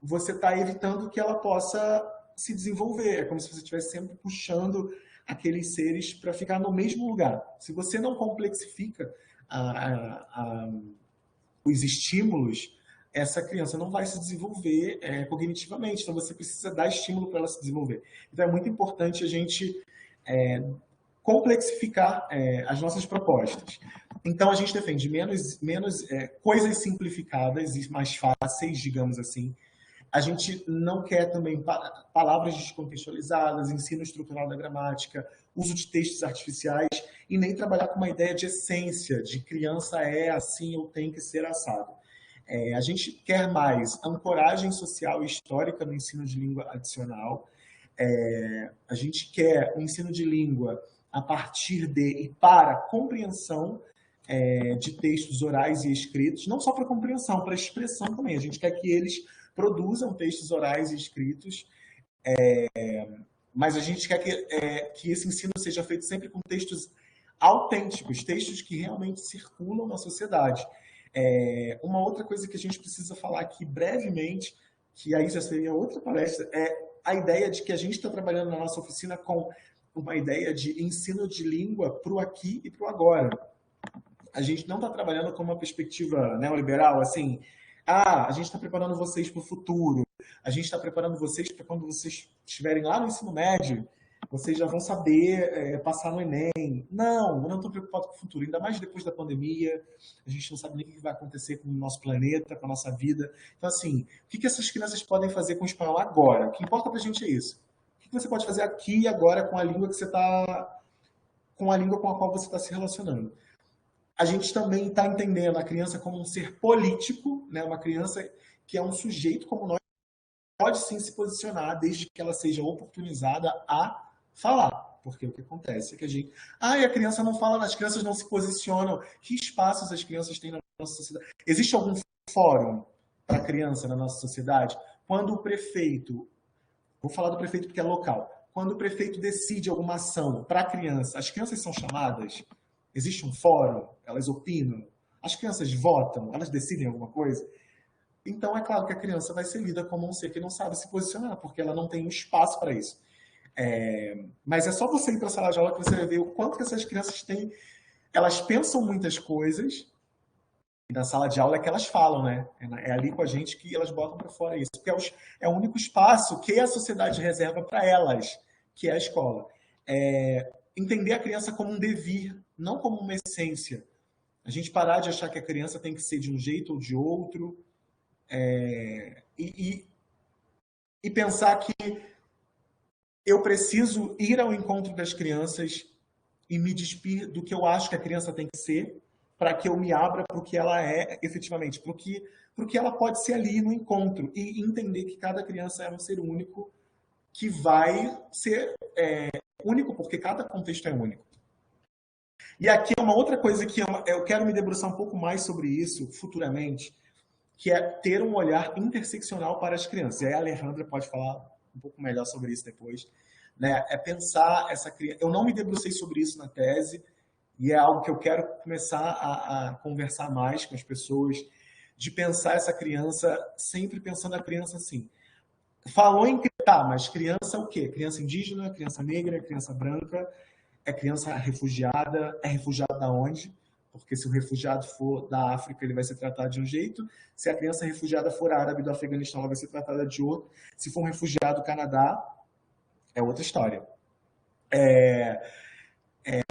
está evitando que ela possa se desenvolver. É como se você estivesse sempre puxando aqueles seres para ficar no mesmo lugar. Se você não complexifica os estímulos, essa criança não vai se desenvolver cognitivamente. Então, você precisa dar estímulo para ela se desenvolver. Então, é muito importante a gente complexificar as nossas propostas. Então, a gente defende menos coisas simplificadas e mais fáceis, digamos assim. A gente não quer também palavras descontextualizadas, ensino estrutural da gramática, uso de textos artificiais, e nem trabalhar com uma ideia de essência, de criança é assim ou tem que ser assado. A gente quer mais ancoragem social e histórica no ensino de língua adicional. A gente quer o ensino de língua a partir de e para compreensão de textos orais e escritos, não só para compreensão, para expressão também. A gente quer que eles produzam textos orais e escritos, mas a gente quer que esse ensino seja feito sempre com textos autênticos, textos que realmente circulam na sociedade. Uma outra coisa que a gente precisa falar aqui brevemente, que aí já seria outra palestra, é a ideia de que a gente está trabalhando na nossa oficina com uma ideia de ensino de língua para o aqui e para o agora. A gente não está trabalhando com uma perspectiva neoliberal, assim, a gente está preparando vocês para o futuro, a gente está preparando vocês para quando vocês estiverem lá no ensino médio, vocês já vão saber passar no Enem. Não, eu não estou preocupado com o futuro, ainda mais depois da pandemia. A gente não sabe nem o que vai acontecer com o nosso planeta, com a nossa vida. Então, assim, o que essas crianças podem fazer com o espanhol agora? O que importa para a gente é isso. O que você pode fazer aqui e agora com a língua que você está, com a língua com a qual você está se relacionando? A gente também está entendendo a criança como um ser político, né? Uma criança que é um sujeito como nós, pode sim se posicionar desde que ela seja oportunizada a falar. Porque o que acontece é que a gente. Ah, e a criança não fala, as crianças não se posicionam. Que espaços as crianças têm na nossa sociedade? Existe algum fórum para a criança na nossa sociedade? Quando o prefeito, vou falar do prefeito porque é local, quando o prefeito decide alguma ação para a criança, as crianças são chamadas? Existe um fórum? Elas opinam? As crianças votam? Elas decidem alguma coisa? Então, é claro que a criança vai ser lida como um ser que não sabe se posicionar, porque ela não tem um espaço para isso. Mas é só você ir para a sala de aula que você vai ver o quanto que essas crianças têm. Elas pensam muitas coisas, e na sala de aula é que elas falam, né? É ali com a gente que elas botam para fora isso, porque é o único espaço que a sociedade reserva para elas, que é a escola. Entender a criança como um devir, não como uma essência. A gente parar de achar que a criança tem que ser de um jeito ou de outro, e pensar que eu preciso ir ao encontro das crianças e me despir do que eu acho que a criança tem que ser, para que eu me abra para o que ela é efetivamente, para o que ela pode ser ali no encontro, e entender que cada criança é um ser único, que vai ser único, porque cada contexto é único. E aqui é uma outra coisa que eu quero me debruçar um pouco mais sobre isso futuramente, que é ter um olhar interseccional para as crianças. E aí a Alejandra pode falar um pouco melhor sobre isso depois. Né? É pensar essa criança. Eu não me debrucei sobre isso na tese, e é algo que eu quero começar a conversar mais com as pessoas, de pensar essa criança, sempre pensando a criança assim. Falou em tá, mas criança o quê? Criança indígena, criança negra, criança branca, é criança refugiada, é refugiado da onde? Porque se o refugiado for da África, ele vai ser tratado de um jeito. Se a criança refugiada for árabe do Afeganistão, ela vai ser tratada de outro. Se for um refugiado do Canadá, é outra história.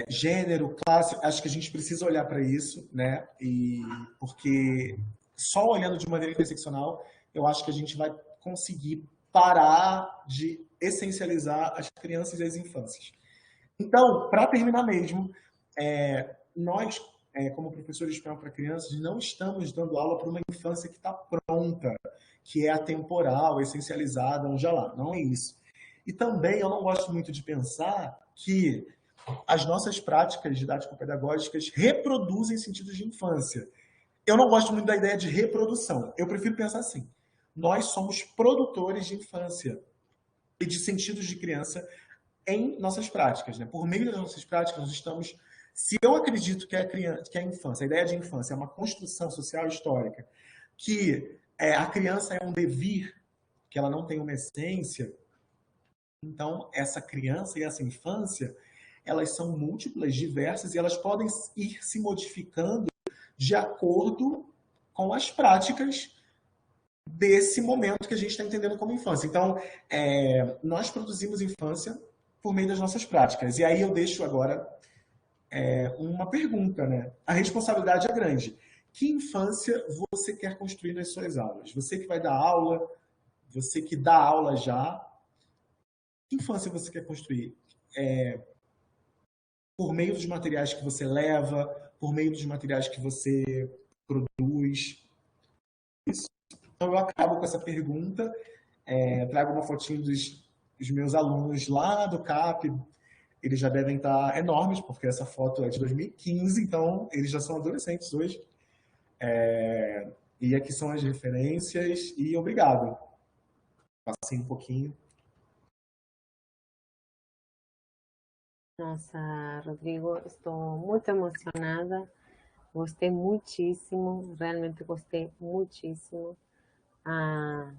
Gênero, classe, acho que a gente precisa olhar para isso, né? Porque só olhando de maneira interseccional, eu acho que a gente vai conseguir parar de essencializar as crianças e as infâncias. Então, para terminar mesmo, nós, como professores de espanhol para crianças, não estamos dando aula para uma infância que está pronta, que é atemporal, essencializada, onde lá. Não é isso. E também eu não gosto muito de pensar que as nossas práticas didático-pedagógicas reproduzem sentidos de infância. Eu não gosto muito da ideia de reprodução. Eu prefiro pensar assim: nós somos produtores de infância e de sentidos de criança em nossas práticas. Né? Por meio das nossas práticas, nós estamos. Se eu acredito que que a infância, a ideia de infância é uma construção social e histórica, que a criança é um devir, que ela não tem uma essência, então essa criança e essa infância, elas são múltiplas, diversas, e elas podem ir se modificando de acordo com as práticas desse momento que a gente está entendendo como infância. Então, nós produzimos infância por meio das nossas práticas. E aí eu deixo agora uma pergunta, né? A responsabilidade é grande. Que infância você quer construir nas suas aulas? Você que vai dar aula, você que dá aula já, que infância você quer construir? Por meio dos materiais que você leva, por meio dos materiais que você produz? Então eu acabo com essa pergunta, trago uma fotinho dos meus alunos lá do CAP. Eles já devem estar enormes, porque essa foto é de 2015, então eles já são adolescentes hoje. E aqui são as referências, e obrigado. Passei um pouquinho. Nossa, Rodrigo, estou muito emocionada. Gostei muitíssimo, realmente gostei muitíssimo. Ah,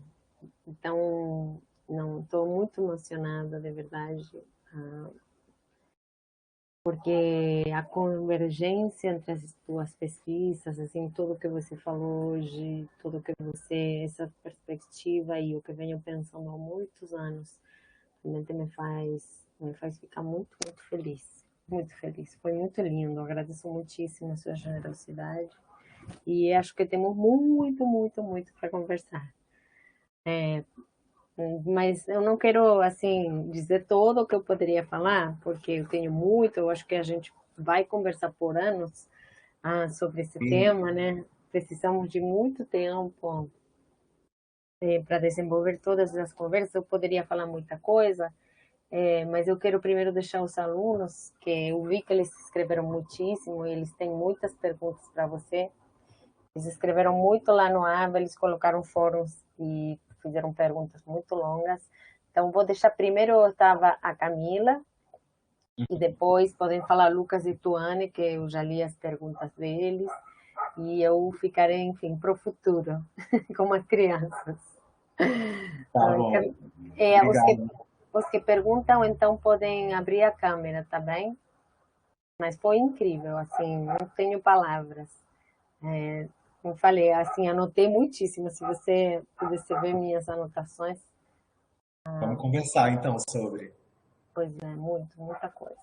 então, não, estou muito emocionada, de verdade, porque a convergência entre as duas pesquisas, assim, tudo que você falou hoje, tudo que você, essa perspectiva e o que venho pensando há muitos anos, realmente me faz Me faz ficar muito, muito feliz. Muito feliz. Foi muito lindo. Agradeço muitíssimo a sua generosidade. E acho que temos muito, muito, muito para conversar. Mas eu não quero, assim, dizer todo o que eu poderia falar, porque eu tenho muito, eu acho que a gente vai conversar por anos sobre esse E, tema, né? Precisamos de muito tempo para desenvolver todas as conversas. Eu poderia falar muita coisa, mas eu quero primeiro deixar os alunos, que eu vi que eles escreveram muitíssimo, e eles têm muitas perguntas para você. Eles escreveram muito lá no Aba, eles colocaram fóruns e fizeram perguntas muito longas. Então, vou deixar primeiro, estava a Camila, e depois podem falar Lucas e Tuane, que eu já li as perguntas deles, e eu ficarei, enfim, para o futuro, como as crianças. tá bom. É, Obrigado. os que perguntam, então, podem abrir a câmera, tá bem? Mas foi incrível, assim, não tenho palavras. Como falei, assim, anotei muitíssimo. Se você pudesse ver minhas anotações, Vamos conversar, então, sobre. pois é, muita coisa.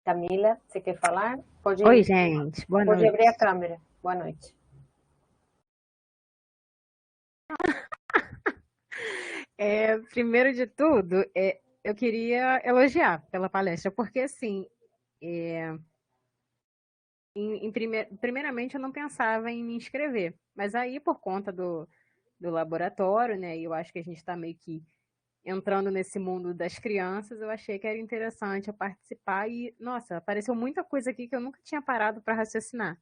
Camila, você quer falar? Oi, gente. Boa Pode noite. abrir a câmera. Boa noite. Primeiro de tudo, eu queria elogiar pela palestra, porque, assim, é, primeiramente eu não pensava em me inscrever, mas aí, por conta do laboratório, né, e eu acho que a gente está meio que entrando nesse mundo das crianças, eu achei que era interessante eu participar e, nossa, apareceu muita coisa aqui que eu nunca tinha parado para raciocinar.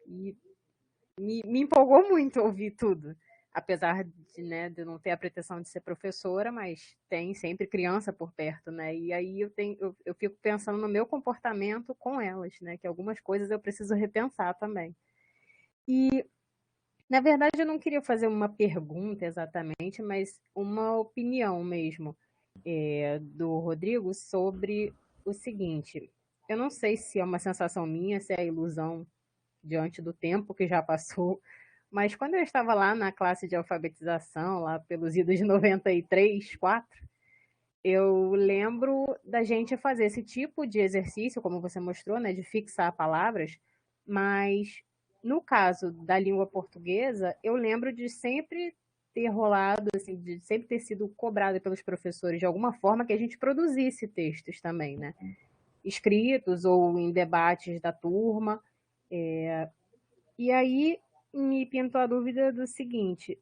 E me empolgou muito ouvir tudo. Apesar de, né, de eu não ter a pretensão de ser professora, mas tem sempre criança por perto, né? E aí eu fico pensando no meu comportamento com elas, né? Que algumas coisas eu preciso repensar também. E, na verdade, eu não queria fazer uma pergunta exatamente, mas uma opinião mesmo do Rodrigo sobre o seguinte. Eu não sei se é uma sensação minha, se é ilusão diante do tempo que já passou. Mas quando eu estava lá na classe de alfabetização, lá pelos idos de 93, 4, eu lembro da gente fazer esse tipo de exercício, como você mostrou, né, de fixar palavras, mas no caso da língua portuguesa, eu lembro de sempre ter rolado, assim, de sempre ter sido cobrado pelos professores de alguma forma que a gente produzisse textos também, né? Escritos ou em debates da turma. E aí me pintou a dúvida do seguinte: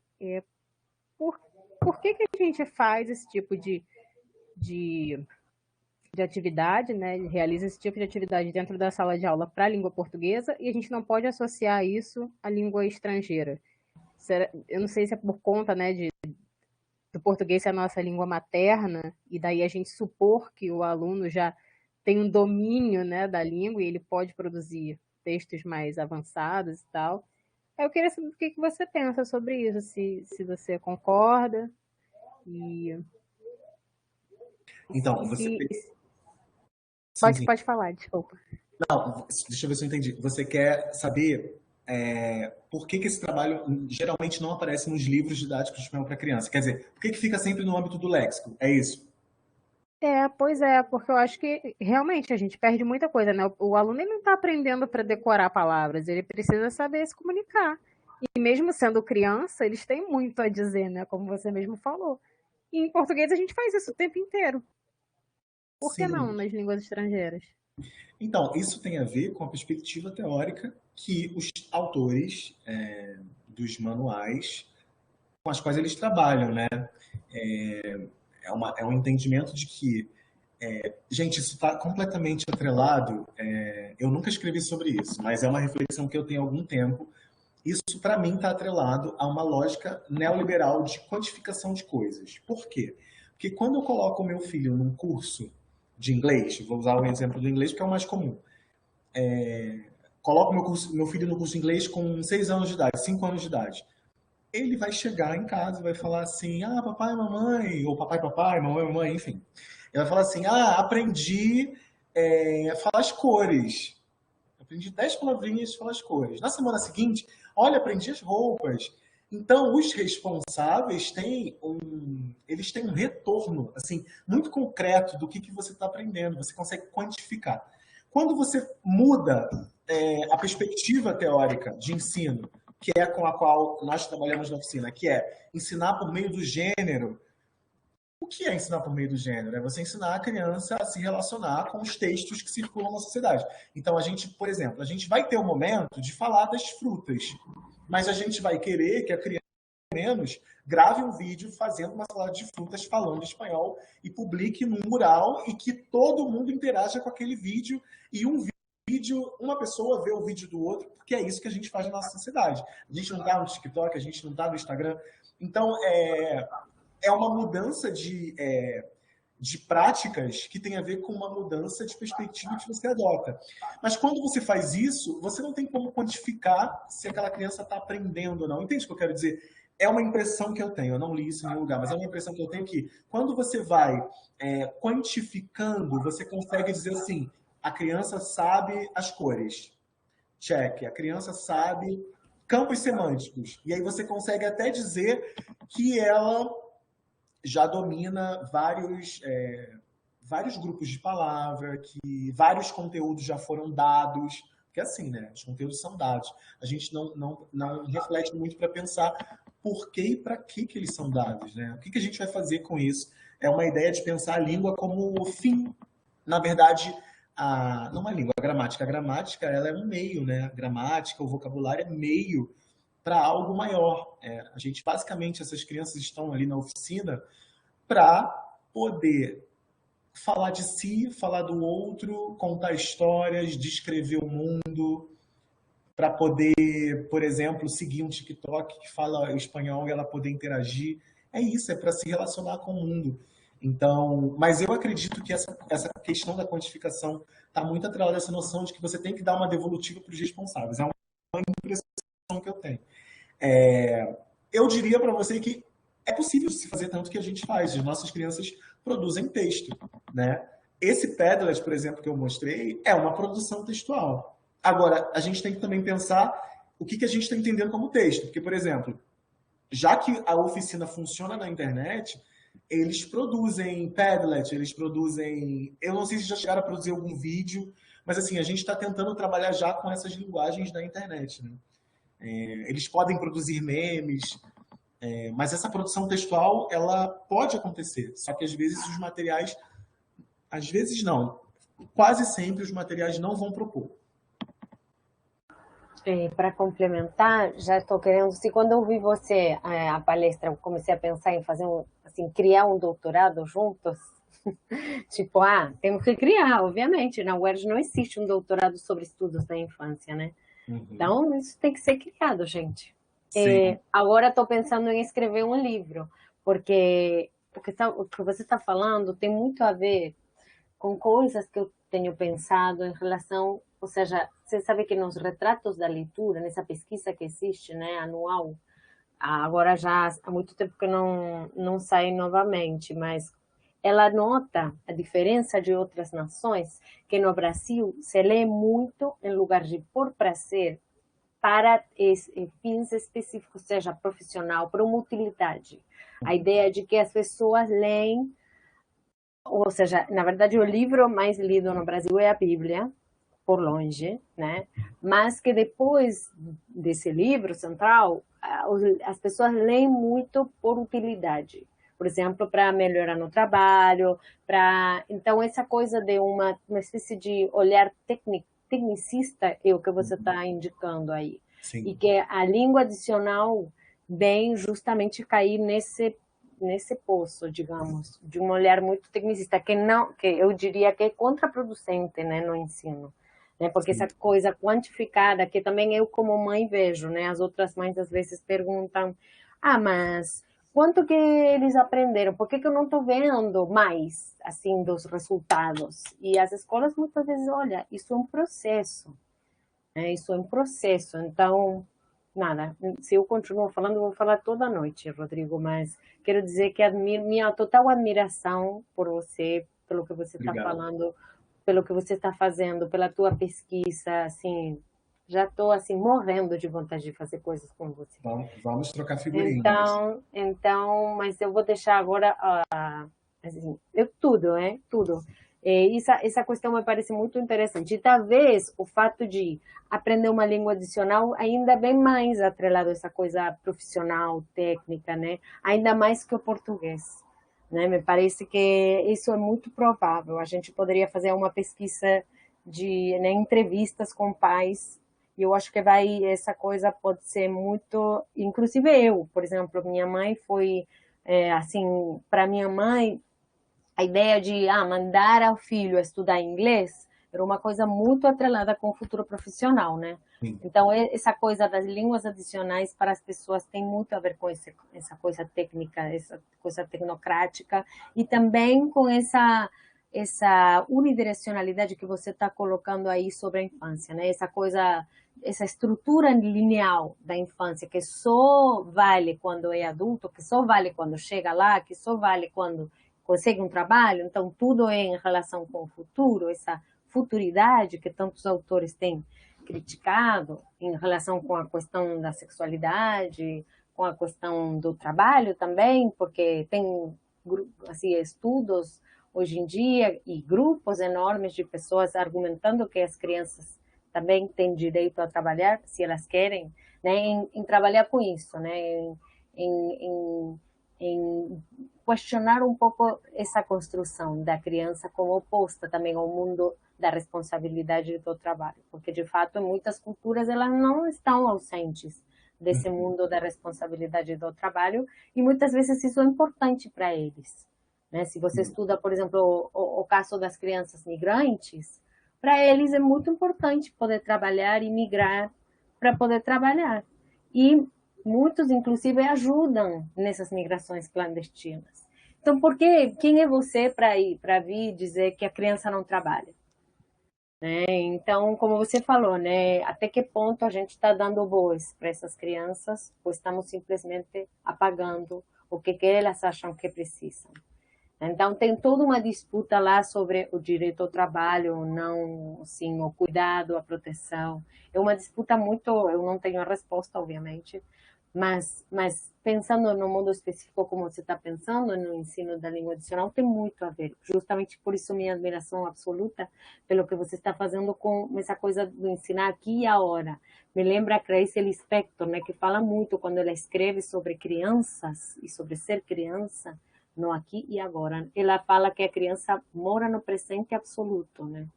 por, por que a gente faz esse tipo de, de atividade, né? Realiza esse tipo de atividade dentro da sala de aula para a língua portuguesa e a gente não pode associar isso à língua estrangeira? Eu não sei se é por conta, né, do português ser a nossa língua materna e daí a gente supor que o aluno já tem um domínio, né, da língua e ele pode produzir textos mais avançados e tal. Eu queria saber o que você pensa sobre isso, se você concorda e Então, você. se. Sim, Pode, sim. pode falar, desculpa. Não, deixa eu ver se eu entendi. Você quer saber por que esse trabalho geralmente não aparece nos livros didáticos de espanhol para criança? Quer dizer, por que fica sempre no âmbito do léxico? É isso? Pois é, porque eu acho que realmente a gente perde muita coisa, né? O aluno ele não está aprendendo para decorar palavras, ele precisa saber se comunicar. E mesmo sendo criança, eles têm muito a dizer, né? Como você mesmo falou. E em português a gente faz isso o tempo inteiro. Por que não Sim. nas línguas estrangeiras? Então, isso tem a ver com a perspectiva teórica que os autores dos manuais com as quais eles trabalham, né? É um entendimento de que, gente, isso está completamente atrelado. Eu nunca escrevi sobre isso, mas é uma reflexão que eu tenho há algum tempo. Isso, para mim, está atrelado a uma lógica neoliberal de codificação de coisas. Por quê? Porque quando eu coloco o meu filho num curso de inglês, vou usar o exemplo do inglês porque é o mais comum, coloco meu filho no curso de inglês com 6 anos de idade, 5 anos de idade. Ele vai chegar em casa e vai falar assim, papai, mamãe, ou papai, mamãe, mamãe, enfim. Ele vai falar assim, aprendi a falar as cores. Aprendi 10 palavrinhas de falar as cores. Na semana seguinte, olha, aprendi as roupas. Então, os responsáveis eles têm um retorno assim, muito concreto do que você está aprendendo, você consegue quantificar. Quando você muda a perspectiva teórica de ensino, que é com a qual nós trabalhamos na oficina, que é ensinar por meio do gênero. O que é ensinar por meio do gênero? É você ensinar a criança a se relacionar com os textos que circulam na sociedade. Então, a gente, por exemplo, a gente vai ter um momento de falar das frutas, mas a gente vai querer que a criança, pelo menos, grave um vídeo fazendo uma salada de frutas falando espanhol e publique num mural e que todo mundo interaja com aquele vídeo e uma pessoa vê o vídeo do outro, porque é isso que a gente faz na nossa sociedade. A gente não está no TikTok, a gente não está no Instagram. Então, é uma mudança de práticas que tem a ver com uma mudança de perspectiva que você adota. Mas quando você faz isso, você não tem como quantificar se aquela criança está aprendendo ou não. Entende o que eu quero dizer? É uma impressão que eu tenho, eu não li isso em nenhum lugar, mas é uma impressão que eu tenho que quando você vai quantificando, você consegue dizer assim, a criança sabe as cores. Check. A criança sabe campos semânticos. E aí você consegue até dizer que ela já domina vários grupos de palavra, que vários conteúdos já foram dados, porque assim, né? Os conteúdos são dados. A gente não reflete muito para pensar por que e para que eles são dados, né? O que a gente vai fazer com isso? É uma ideia de pensar a língua como fim. Na verdade, não é língua, a gramática. A gramática ela é um meio, né? A gramática, o vocabulário é meio para algo maior. A gente, basicamente, essas crianças estão ali na oficina para poder falar de si, falar do outro, contar histórias, descrever o mundo, para poder, por exemplo, seguir um TikTok que fala espanhol e ela poder interagir. É isso, é para se relacionar com o mundo. Então, mas eu acredito que essa questão da quantificação está muito atrelada a essa noção de que você tem que dar uma devolutiva para os responsáveis. É uma impressão que eu tenho. Eu diria para você que é possível se fazer tanto que a gente faz. As nossas crianças produzem texto, né? Esse Padlet, por exemplo, que eu mostrei, é uma produção textual. Agora, a gente tem que também pensar o que a gente está entendendo como texto. Porque, por exemplo, já que a oficina funciona na internet, eles produzem Padlet, eles produzem... Eu não sei se já chegaram a produzir algum vídeo, mas assim, a gente está tentando trabalhar já com essas linguagens da internet, né? Eles podem produzir memes, mas essa produção textual, ela pode acontecer. Só que às vezes os materiais... Às vezes não. Quase sempre os materiais não vão propor. Para complementar, já estou querendo, se quando eu vi você, a palestra, eu comecei a pensar em fazer assim, criar um doutorado juntos, tipo, temos que criar, obviamente, na UERJ não existe um doutorado sobre estudos da infância, né? Uhum. Então, isso tem que ser criado, gente. Agora estou pensando em escrever um livro, porque o que você está falando tem muito a ver com coisas que eu tenho pensado em relação, ou seja, você sabe que nos retratos da leitura, nessa pesquisa que existe, né, anual, agora já há muito tempo que não sai novamente, mas ela nota a diferença de outras nações, que no Brasil se lê muito em lugar de por prazer, para fins específicos, seja profissional, para uma utilidade. A ideia de que as pessoas leem, ou seja, na verdade o livro mais lido no Brasil é a Bíblia, por longe, né? Mas que depois desse livro central, as pessoas leem muito por utilidade. Por exemplo, para melhorar no trabalho, então essa coisa de uma espécie de olhar tecnicista é o que você está indicando aí. Sim. E que a língua adicional vem justamente cair nesse poço, digamos, de um olhar muito tecnicista, que eu diria que é contraproducente, né, no ensino. Né, porque essa coisa quantificada, que também eu como mãe vejo, né, as outras mães às vezes perguntam, mas quanto que eles aprenderam? Por que eu não estou vendo mais, assim, dos resultados? E as escolas muitas vezes, olha, isso é um processo, né? Isso é um processo. Então, nada, se eu continuo falando, eu vou falar toda noite, Rodrigo, mas quero dizer que minha total admiração por você, pelo que você está falando, pelo que você está fazendo, pela tua pesquisa, assim, já estou assim morrendo de vontade de fazer coisas com você. Vamos trocar figurinhas. Mas eu vou deixar agora assim, tudo, né? Tudo. Essa questão me parece muito interessante. E talvez o fato de aprender uma língua adicional ainda bem mais atrelado a essa coisa profissional, técnica, né? Ainda mais que o português, né? Me parece que isso é muito provável. A gente poderia fazer uma pesquisa de, né, entrevistas com pais e eu acho que essa coisa pode ser muito, inclusive eu, por exemplo, minha mãe foi, assim, para minha mãe, a ideia de mandar ao filho a estudar inglês era uma coisa muito atrelada com o futuro profissional, né? Sim. Então, essa coisa das línguas adicionais para as pessoas tem muito a ver com essa coisa técnica, essa coisa tecnocrática, e também com essa unidirecionalidade que você está colocando aí sobre a infância, né? Essa estrutura lineal da infância, que só vale quando é adulto, que só vale quando chega lá, que só vale quando consegue um trabalho, então tudo é em relação com o futuro, essa futuridade que tantos autores têm criticado em relação com a questão da sexualidade, com a questão do trabalho também, porque tem assim, estudos hoje em dia e grupos enormes de pessoas argumentando que as crianças também têm direito a trabalhar, se elas querem, né, em trabalhar com isso, né, em questionar um pouco essa construção da criança como oposta também ao mundo da responsabilidade do trabalho, porque de fato em muitas culturas elas não estão ausentes desse mundo da responsabilidade do trabalho e muitas vezes isso é importante para eles, né? Se você estuda, por exemplo, o caso das crianças migrantes, para eles é muito importante poder trabalhar e migrar para poder trabalhar. E muitos, inclusive, ajudam nessas migrações clandestinas. Então, quem é você para vir dizer que a criança não trabalha? Né? Então, como você falou, né? Até que ponto a gente está dando voz para essas crianças ou estamos simplesmente apagando o que elas acham que precisam? Então, tem toda uma disputa lá sobre o direito ao trabalho, não, assim, o cuidado, a proteção. É uma disputa muito, eu não tenho a resposta, obviamente, mas pensando no mundo específico como você está pensando, no ensino da língua adicional, tem muito a ver. Justamente por isso minha admiração absoluta pelo que você está fazendo com essa coisa do ensinar aqui e agora. Me lembra a Clarice Lispector, né, que fala muito quando ela escreve sobre crianças e sobre ser criança, no aqui e agora. Ela fala que a criança mora no presente absoluto, né?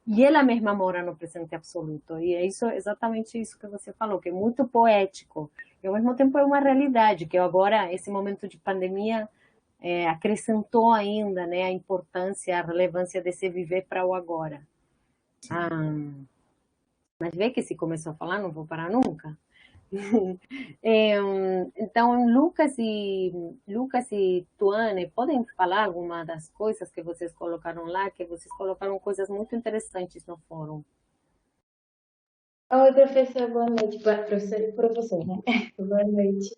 E ela mesma mora no presente absoluto. E é exatamente isso que você falou, que é muito poético. E ao mesmo tempo é uma realidade, que agora, esse momento de pandemia, acrescentou ainda, né, a importância, a relevância desse viver para o agora. Mas vê que se começou a falar, não vou parar nunca. Então, Lucas e Tuane, podem falar alguma das coisas que vocês colocaram lá, que vocês colocaram coisas muito interessantes no fórum. Oi, professor, boa noite. Professor, né? Boa noite.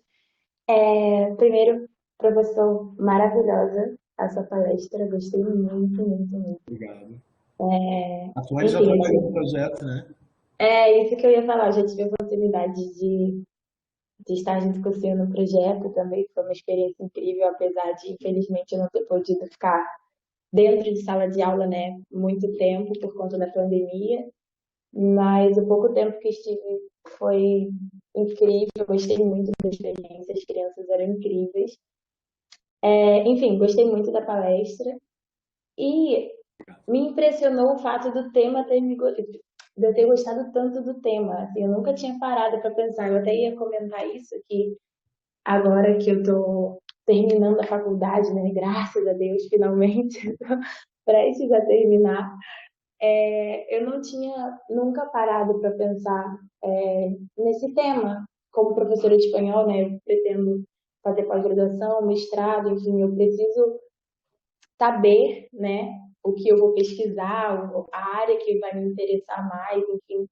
Primeiro, professor, maravilhosa a sua palestra, gostei muito, muito, muito. Obrigado. É, A Tuane já trabalhou no projeto, né? É isso que eu ia falar, eu já tive a oportunidade de estar junto com o senhor no projeto também, foi uma experiência incrível, apesar de, infelizmente, eu não ter podido ficar dentro de sala de aula, né, muito tempo por conta da pandemia, mas o pouco tempo que estive foi incrível, eu gostei muito da experiência, as crianças eram incríveis. Enfim, gostei muito da palestra e me impressionou o fato do tema de eu ter gostado tanto do tema. Assim, eu nunca tinha parado para pensar, eu até ia comentar isso, que agora que eu estou terminando a faculdade, né, graças a Deus, finalmente, prestes a terminar, eu não tinha nunca parado para pensar nesse tema. Como professora de espanhol, né, eu pretendo fazer pós-graduação, mestrado, enfim, eu preciso saber, né, o que eu vou pesquisar, a área que vai me interessar mais, enfim.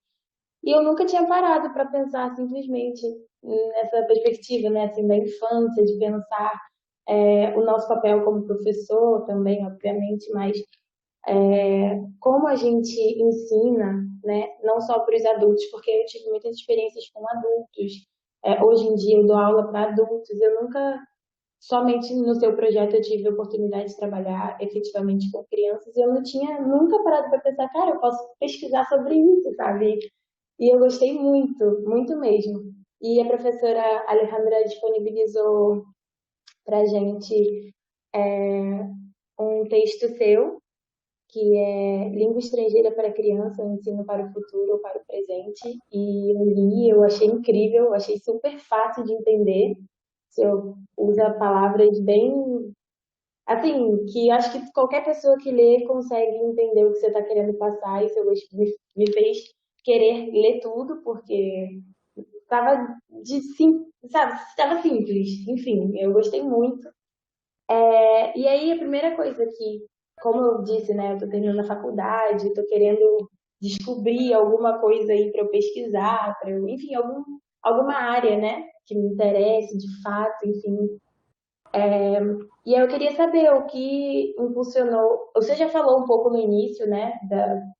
E eu nunca tinha parado para pensar simplesmente nessa perspectiva, né, assim, da infância, de pensar o nosso papel como professor também, obviamente, mas como a gente ensina, né, não só para os adultos, porque eu tive muitas experiências com adultos. Hoje em dia eu dou aula para adultos, eu nunca, somente no seu projeto eu tive a oportunidade de trabalhar efetivamente com crianças e eu não tinha nunca parado para pensar, cara, eu posso pesquisar sobre isso, sabe? E eu gostei muito, muito mesmo. E a professora Alejandra disponibilizou para a gente um texto seu, que é Língua Estrangeira para Criança, um ensino para o futuro ou para o presente. E eu li, eu achei incrível, eu achei super fácil de entender. Você usa palavras bem, assim, que acho que qualquer pessoa que lê consegue entender o que você está querendo passar. Isso me fez querer ler tudo, porque estava sabe, estava simples. Enfim, eu gostei muito. E aí a primeira coisa que, como eu disse, né, eu estou terminando a faculdade, estou querendo descobrir alguma coisa aí para eu pesquisar, para eu, enfim, alguma área, né, que me interesse de fato, enfim. E aí eu queria saber o que impulsionou. Você já falou um pouco no início, né,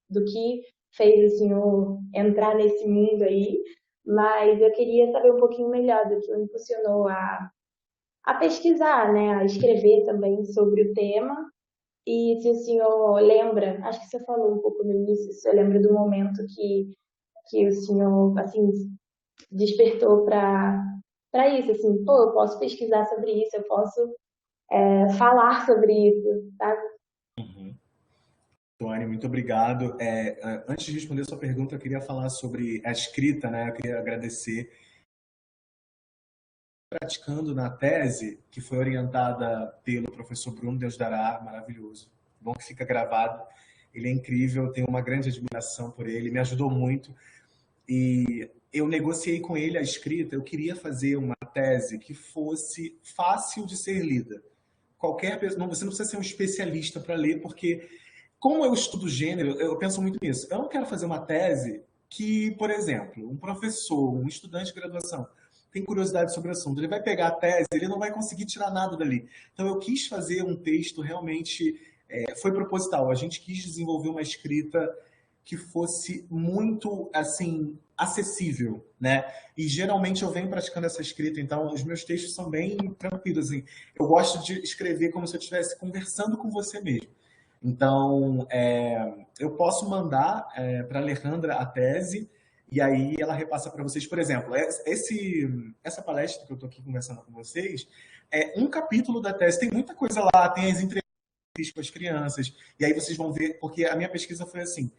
do que fez o senhor entrar nesse mundo aí, mas eu queria saber um pouquinho melhor do que o impulsionou a pesquisar, né, a escrever também sobre o tema. E se o senhor lembra, acho que você falou um pouco no início, se você lembra do momento que o senhor, assim, despertou para isso, assim, pô, eu posso pesquisar sobre isso, eu posso falar sobre isso, sabe? Uhum. Tuane, muito obrigado. Antes de responder a sua pergunta, eu queria falar sobre a escrita, né? Eu queria agradecer. Praticando na tese, que foi orientada pelo professor Bruno Deus dará, maravilhoso. Bom que fica gravado. Ele é incrível, eu tenho uma grande admiração por ele, me ajudou muito. E eu negociei com ele a escrita, eu queria fazer uma tese que fosse fácil de ser lida. Qualquer pessoa, você não precisa ser um especialista para ler, porque como eu estudo gênero, eu penso muito nisso. Eu não quero fazer uma tese que, por exemplo, um professor, um estudante de graduação, tem curiosidade sobre o assunto. Ele vai pegar a tese, ele não vai conseguir tirar nada dali. Então, eu quis fazer um texto realmente... foi proposital. A gente quis desenvolver uma escrita que fosse muito, assim, acessível, né? E, geralmente, eu venho praticando essa escrita, então, os meus textos são bem tranquilos, assim. Eu gosto de escrever como se eu estivesse conversando com você mesmo. Então, eu posso mandar para a Alejandra a tese e aí ela repassa para vocês. Por exemplo, essa palestra que eu estou aqui conversando com vocês é um capítulo da tese. Tem muita coisa lá, tem as entrevistas com as crianças, e aí vocês vão ver, porque a minha pesquisa foi assim,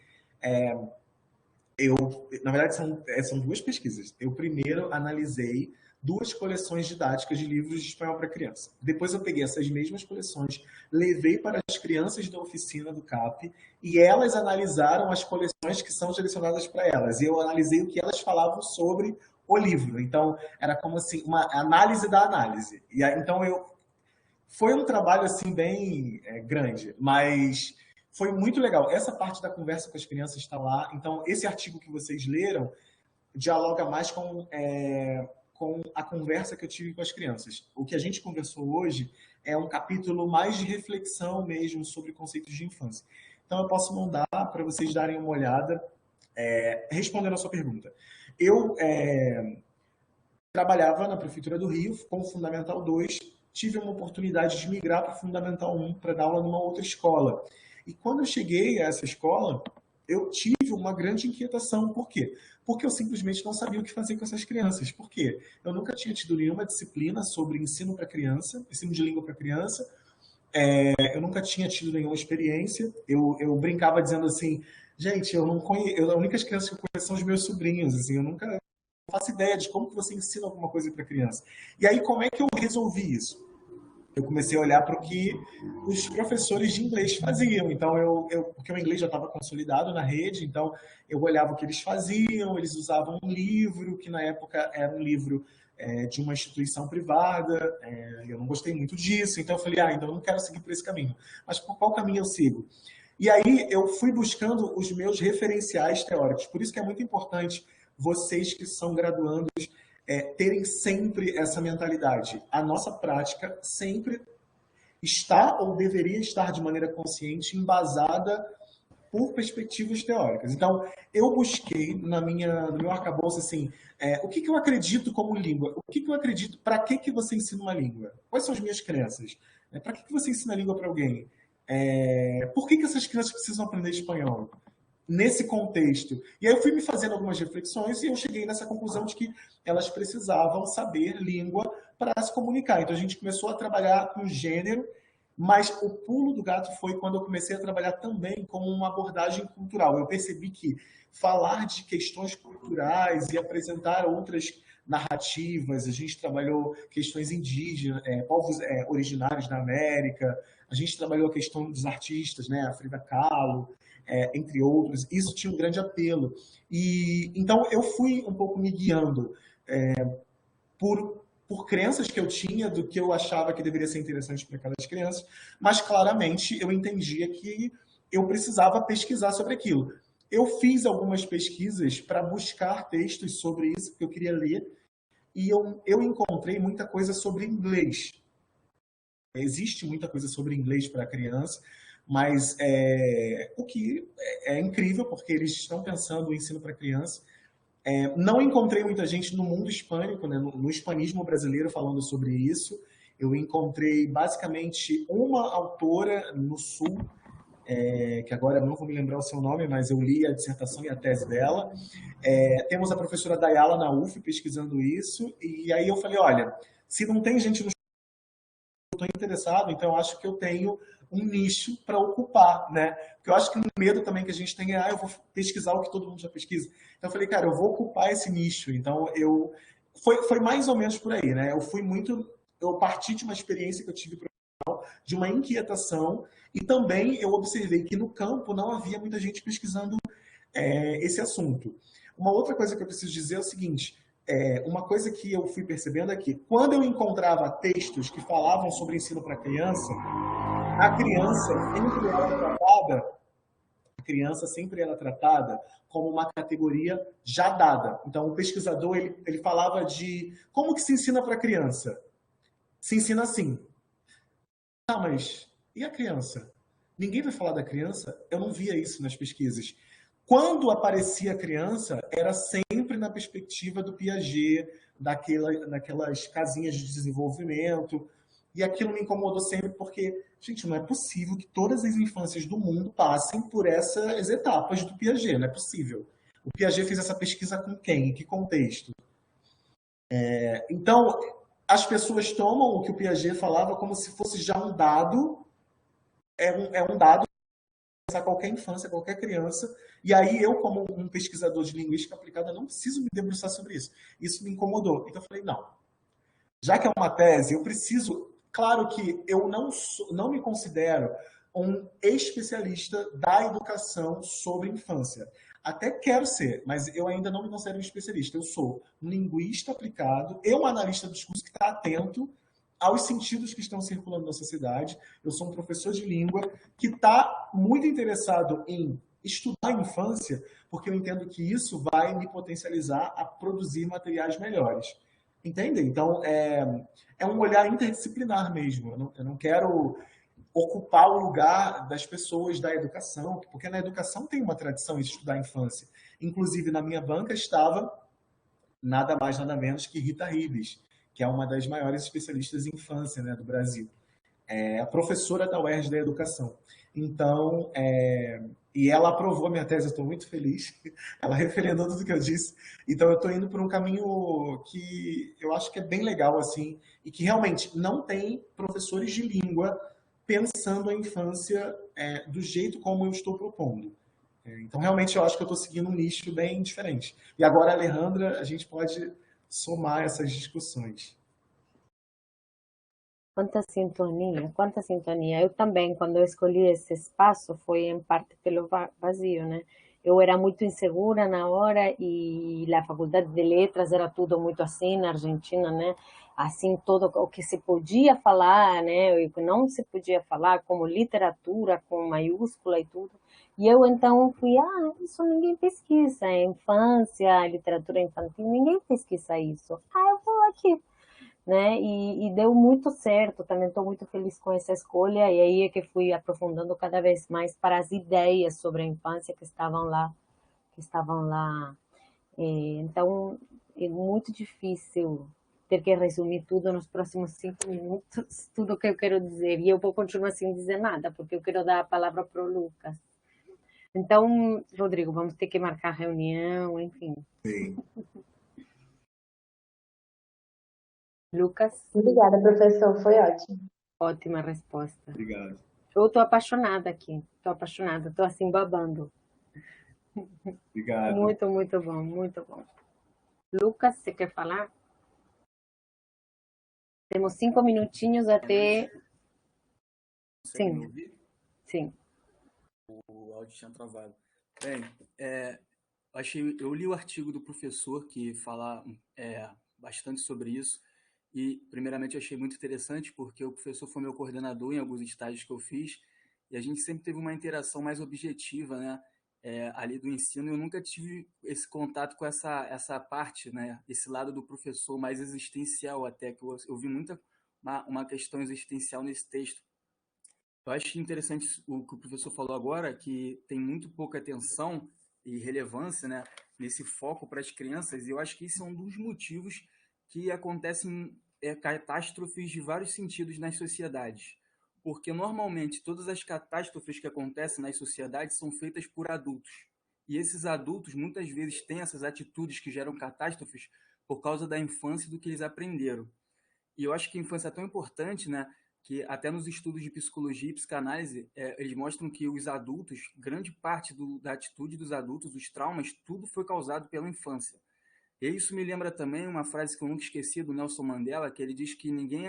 na verdade, são duas pesquisas. Eu primeiro analisei duas coleções didáticas de livros de espanhol para criança. Depois eu peguei essas mesmas coleções, levei para as crianças da oficina do CAP e elas analisaram as coleções que são direcionadas para elas. E eu analisei o que elas falavam sobre o livro. Então, era como assim, uma análise da análise. E aí, então, foi um trabalho assim bem grande, mas foi muito legal. Essa parte da conversa com as crianças está lá. Então, esse artigo que vocês leram dialoga mais com a conversa que eu tive com as crianças. O que a gente conversou hoje é um capítulo mais de reflexão mesmo sobre conceitos de infância. Então, eu posso mandar para vocês darem uma olhada, respondendo a sua pergunta. Eu trabalhava na Prefeitura do Rio com o Fundamental 2, tive uma oportunidade de migrar para o Fundamental 1 para dar aula numa outra escola. E quando eu cheguei a essa escola, eu tive uma grande inquietação. Por quê? Porque eu simplesmente não sabia o que fazer com essas crianças. Por quê? Eu nunca tinha tido nenhuma disciplina sobre ensino para criança, ensino de língua para criança. Eu nunca tinha tido nenhuma experiência. Eu brincava dizendo assim, gente, eu não conheço, as únicas crianças que eu conheço são os meus sobrinhos. Assim, eu nunca faço ideia de como que você ensina alguma coisa para criança. E aí, como é que eu resolvi isso? Eu comecei a olhar para o que os professores de inglês faziam. Então, porque o inglês já estava consolidado na rede, então eu olhava o que eles faziam, eles usavam um livro, que na época era um livro de uma instituição privada, eu não gostei muito disso, então eu falei, então eu não quero seguir por esse caminho. Mas por qual caminho eu sigo? E aí eu fui buscando os meus referenciais teóricos. Por isso que é muito importante vocês que são graduandos terem sempre essa mentalidade. A nossa prática sempre está ou deveria estar de maneira consciente embasada por perspectivas teóricas. Então, eu busquei no meu arcabouço assim, o que eu acredito como língua? O que eu acredito? Para que você ensina uma língua? Quais são as minhas crenças? Para que você ensina a língua para alguém? Por que essas crianças precisam aprender espanhol? Nesse contexto. E aí eu fui me fazendo algumas reflexões e eu cheguei nessa conclusão de que elas precisavam saber língua para se comunicar. Então a gente começou a trabalhar com gênero, mas o pulo do gato foi quando eu comecei a trabalhar também com uma abordagem cultural. Eu percebi que falar de questões culturais e apresentar outras narrativas, a gente trabalhou questões indígenas, povos originários da América, a gente trabalhou a questão dos artistas, né, a Frida Kahlo, entre outros. Isso tinha um grande apelo. E então eu fui um pouco me guiando por crenças que eu tinha do que eu achava que deveria ser interessante para aquelas crianças, mas claramente eu entendia que eu precisava pesquisar sobre aquilo. Eu fiz algumas pesquisas para buscar textos sobre isso, que eu queria ler, e eu encontrei muita coisa sobre inglês. Existe muita coisa sobre inglês para criança, mas o que é incrível, porque eles estão pensando o ensino para criança. Não encontrei muita gente no mundo hispânico, né, no hispanismo brasileiro falando sobre isso. Eu encontrei basicamente uma autora no Sul, que agora não vou me lembrar o seu nome, mas eu li a dissertação e a tese dela. Temos a professora Dayala na UF pesquisando isso, e aí eu falei, olha, se não tem gente no estou interessado, então eu acho que eu tenho um nicho para ocupar, né? Porque eu acho que o medo também que a gente tem é, eu vou pesquisar o que todo mundo já pesquisa. Então eu falei, cara, eu vou ocupar esse nicho. Então foi mais ou menos por aí, né? Eu parti de uma experiência que eu tive de uma inquietação e também eu observei que no campo não havia muita gente pesquisando esse assunto. Uma outra coisa que eu preciso dizer é o seguinte, uma coisa que eu fui percebendo é que quando eu encontrava textos que falavam sobre ensino para criança, a criança sempre era tratada como uma categoria já dada. Então, o pesquisador ele falava de como que se ensina para criança. Se ensina assim. Ah, mas e a criança? Ninguém vai falar da criança? Eu não via isso nas pesquisas. Quando aparecia a criança, era sempre na perspectiva do Piaget, daquelas casinhas de desenvolvimento. E aquilo me incomodou sempre porque, gente, não é possível que todas as infâncias do mundo passem por essas etapas do Piaget, não é possível. O Piaget fez essa pesquisa com quem? Em que contexto? Então, as pessoas tomam o que o Piaget falava como se fosse já um dado, um dado a qualquer infância, qualquer criança, e aí eu, como um pesquisador de linguística aplicada, não preciso me debruçar sobre isso. Isso me incomodou. Então eu falei, não, já que é uma tese, eu preciso... Claro que eu não me considero um especialista da educação sobre infância. Até quero ser, mas eu ainda não me considero um especialista. Eu sou um linguista aplicado e um analista do discurso que está atento aos sentidos que estão circulando na sociedade. Eu sou um professor de língua que está muito interessado em estudar a infância, porque eu entendo que isso vai me potencializar a produzir materiais melhores. Entende? Então, é um olhar interdisciplinar mesmo. Eu não quero ocupar o lugar das pessoas da educação, porque na educação tem uma tradição de estudar a infância. Inclusive, na minha banca estava nada mais, nada menos que Rita Ribes, que é uma das maiores especialistas em infância, né, do Brasil. A professora da UERJ da Educação. Então, e ela aprovou a minha tese, eu estou muito feliz. Ela referendou tudo que eu disse. Então, eu estou indo por um caminho que eu acho que é bem legal, assim, e que realmente não tem professores de língua pensando a infância do jeito como eu estou propondo. Então, realmente, eu acho que eu estou seguindo um nicho bem diferente. E agora, Alejandra, a gente pode somar essas discussões. Quanta sintonia, quanta sintonia. Eu também, quando eu escolhi esse espaço, foi em parte pelo vazio, né? Eu era muito insegura na hora e a faculdade de letras era tudo muito assim na Argentina, né? Assim, todo o que se podia falar, né? E o que não se podia falar, como literatura, com maiúscula e tudo. E eu, então, fui, isso ninguém pesquisa, infância, literatura infantil, ninguém pesquisa isso. Eu vou aqui, né? E deu muito certo, também estou muito feliz com essa escolha, e aí é que fui aprofundando cada vez mais para as ideias sobre a infância que estavam lá. Então, é muito difícil ter que resumir tudo nos próximos 5 minutos, tudo o que eu quero dizer, e eu vou continuar sem dizer nada, porque eu quero dar a palavra para o Lucas. Então, Rodrigo, vamos ter que marcar reunião, enfim. Sim. Lucas? Obrigada, professor. Foi ótimo. Ótima resposta. Obrigado. Eu tô apaixonada aqui. Tô apaixonada. Tô assim babando. Obrigado. Muito, muito bom, muito bom. Lucas, você quer falar? Temos 5 minutinhos até. Consegue me Sim, ouvir? sim. O áudio tinha travado. Bem, eu li o artigo do professor que fala bastante sobre isso e, primeiramente, eu achei muito interessante porque o professor foi meu coordenador em alguns estágios que eu fiz e a gente sempre teve uma interação mais objetiva, né, ali do ensino. Eu nunca tive esse contato com essa parte, né, esse lado do professor mais existencial até, que eu vi uma questão existencial nesse texto. Eu acho interessante o que o professor falou agora, que tem muito pouca atenção e relevância, né, nesse foco para as crianças, e eu acho que isso é um dos motivos que acontecem catástrofes de vários sentidos nas sociedades. Porque normalmente todas as catástrofes que acontecem nas sociedades são feitas por adultos. E esses adultos muitas vezes têm essas atitudes que geram catástrofes por causa da infância e do que eles aprenderam. E eu acho que a infância é tão importante, né, que até nos estudos de psicologia e psicanálise, eles mostram que os adultos, grande parte da atitude dos adultos, os traumas, tudo foi causado pela infância. E isso me lembra também uma frase que eu nunca esqueci do Nelson Mandela, que ele diz que ninguém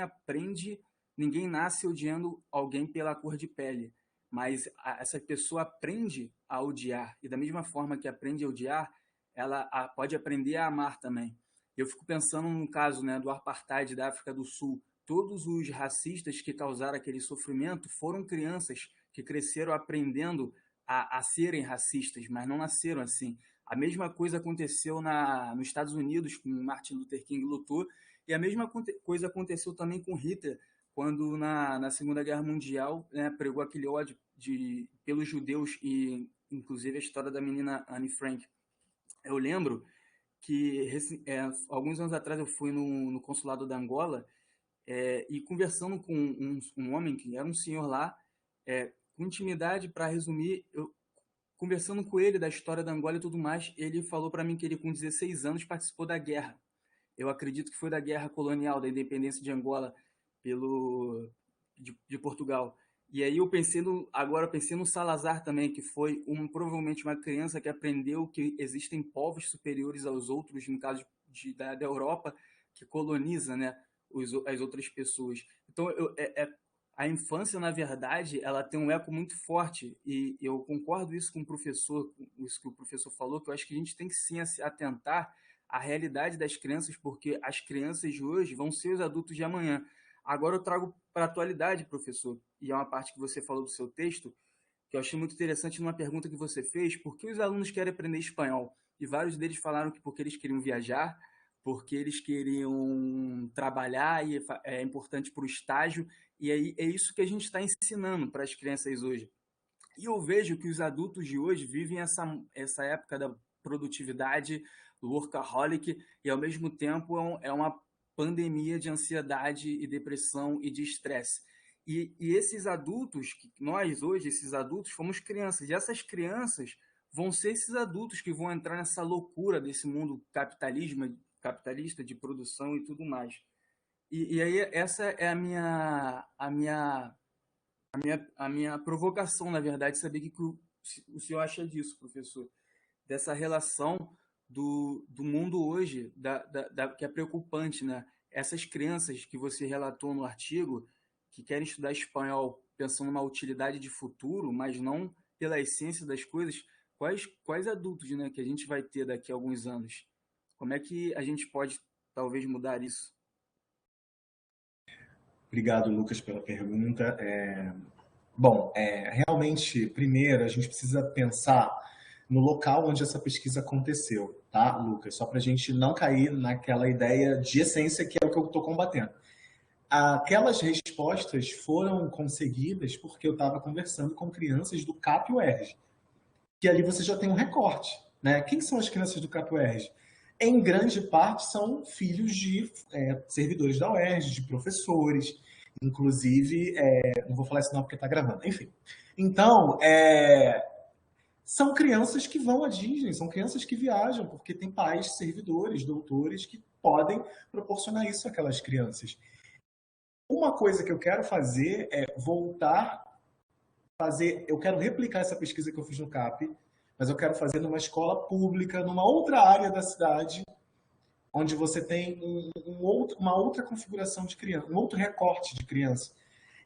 nasce odiando alguém pela cor de pele, mas essa pessoa aprende a odiar, e da mesma forma que aprende a odiar, ela pode aprender a amar também. Eu fico pensando no caso, né, do apartheid da África do Sul. Todos os racistas que causaram aquele sofrimento foram crianças que cresceram aprendendo a serem racistas, mas não nasceram assim. A mesma coisa aconteceu nos Estados Unidos, com Martin Luther King lutou, e a mesma coisa aconteceu também com Hitler, quando na Segunda Guerra Mundial, né, pregou aquele ódio pelos judeus, e inclusive a história da menina Anne Frank. Eu lembro que alguns anos atrás eu fui no consulado da Angola e conversando com um homem que era um senhor lá, com intimidade, para resumir, conversando com ele da história da Angola e tudo mais, ele falou para mim que ele com 16 anos participou da guerra. Eu acredito que foi da guerra colonial, da independência de Angola de Portugal. E aí agora eu pensei no Salazar também, que foi provavelmente uma criança que aprendeu que existem povos superiores aos outros, no caso da Europa, que coloniza, né, as outras pessoas. Então, a infância, na verdade, ela tem um eco muito forte, e eu concordo isso com o professor, isso que o professor falou, que eu acho que a gente tem que sim se atentar à realidade das crianças, porque as crianças de hoje vão ser os adultos de amanhã. Agora eu trago para a atualidade, professor, e é uma parte que você falou do seu texto, que eu achei muito interessante numa pergunta que você fez: por que os alunos querem aprender espanhol? E vários deles falaram que porque eles queriam viajar, porque eles queriam trabalhar, e é importante para o estágio, e aí é isso que a gente está ensinando para as crianças hoje. E eu vejo que os adultos de hoje vivem essa época da produtividade, do workaholic, e ao mesmo tempo é uma pandemia de ansiedade e depressão e de estresse. E esses adultos, nós hoje, esses adultos, fomos crianças. E essas crianças vão ser esses adultos que vão entrar nessa loucura desse mundo capitalista de produção e tudo mais. E aí essa é a minha provocação, na verdade, saber o que o senhor acha disso, professor. Dessa relação do mundo hoje, que é preocupante, né? Essas crianças que você relatou no artigo, que querem estudar espanhol pensando numa utilidade de futuro, mas não pela essência das coisas, quais adultos, né, que a gente vai ter daqui a alguns anos? Como é que a gente pode, talvez, mudar isso? Obrigado, Lucas, pela pergunta. Bom, realmente, primeiro, a gente precisa pensar no local onde essa pesquisa aconteceu, tá, Lucas? Só para a gente não cair naquela ideia de essência que é o que eu estou combatendo. Aquelas respostas foram conseguidas porque eu estava conversando com crianças do CAP UERJ, que ali você já tem um recorte, né? Quem são as crianças do CAP UERJ? Em grande parte são filhos de servidores da UERJ, de professores, inclusive, não vou falar isso não porque está gravando, enfim. Então, são crianças que vão à Disney, são crianças que viajam, porque tem pais, servidores, doutores que podem proporcionar isso àquelas crianças. Uma coisa que eu quero fazer é voltar eu quero replicar essa pesquisa que eu fiz no CAP, mas eu quero fazer numa escola pública, numa outra área da cidade, onde você tem uma outra configuração de criança, um outro recorte de criança.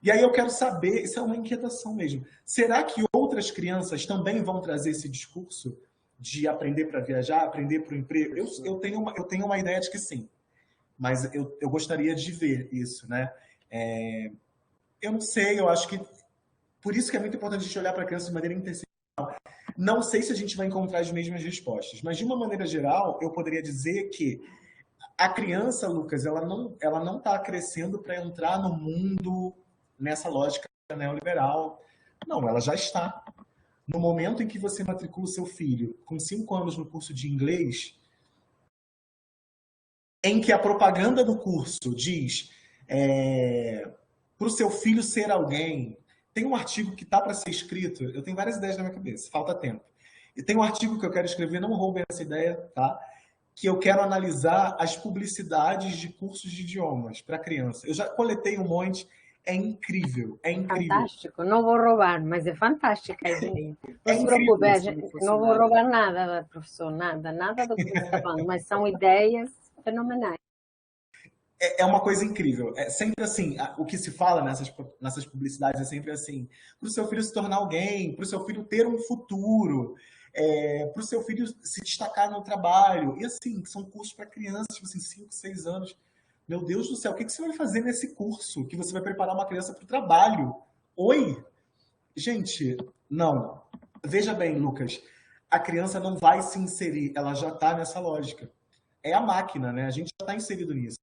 E aí eu quero saber, isso é uma inquietação mesmo, será que outras crianças também vão trazer esse discurso de aprender para viajar, aprender para o emprego? Eu tenho uma ideia de que sim, mas eu gostaria de ver isso, né? Eu não sei, eu acho que por isso que é muito importante a gente olhar para a criança de maneira interseccional. Não sei se a gente vai encontrar as mesmas respostas, mas de uma maneira geral, eu poderia dizer que a criança, Lucas, ela não está crescendo para entrar no mundo nessa lógica neoliberal. Não, ela já está. No momento em que você matricula o seu filho com 5 anos no curso de inglês, em que a propaganda do curso diz para o seu filho ser alguém. Tem um artigo que está para ser escrito, eu tenho várias ideias na minha cabeça, falta tempo. E tem um artigo que eu quero escrever, não roubem essa ideia, tá? Que eu quero analisar as publicidades de cursos de idiomas para criança. Eu já coletei um monte, é incrível, é incrível. Fantástico, não vou roubar, mas é fantástica a ideia. Não se incrível, preocupe, não vou roubar nada, professor, nada do que você está falando, mas são ideias fenomenais. É uma coisa incrível. É sempre assim, o que se fala nessas publicidades é sempre assim, para o seu filho se tornar alguém, para o seu filho ter um futuro, para o seu filho se destacar no trabalho. E assim, são cursos para crianças, tipo assim, 5, 6 anos. Meu Deus do céu, o que você vai fazer nesse curso? Que você vai preparar uma criança para o trabalho? Oi? Gente, não. Veja bem, Lucas, a criança não vai se inserir, ela já está nessa lógica. É a máquina, né? A gente já está inserido nisso.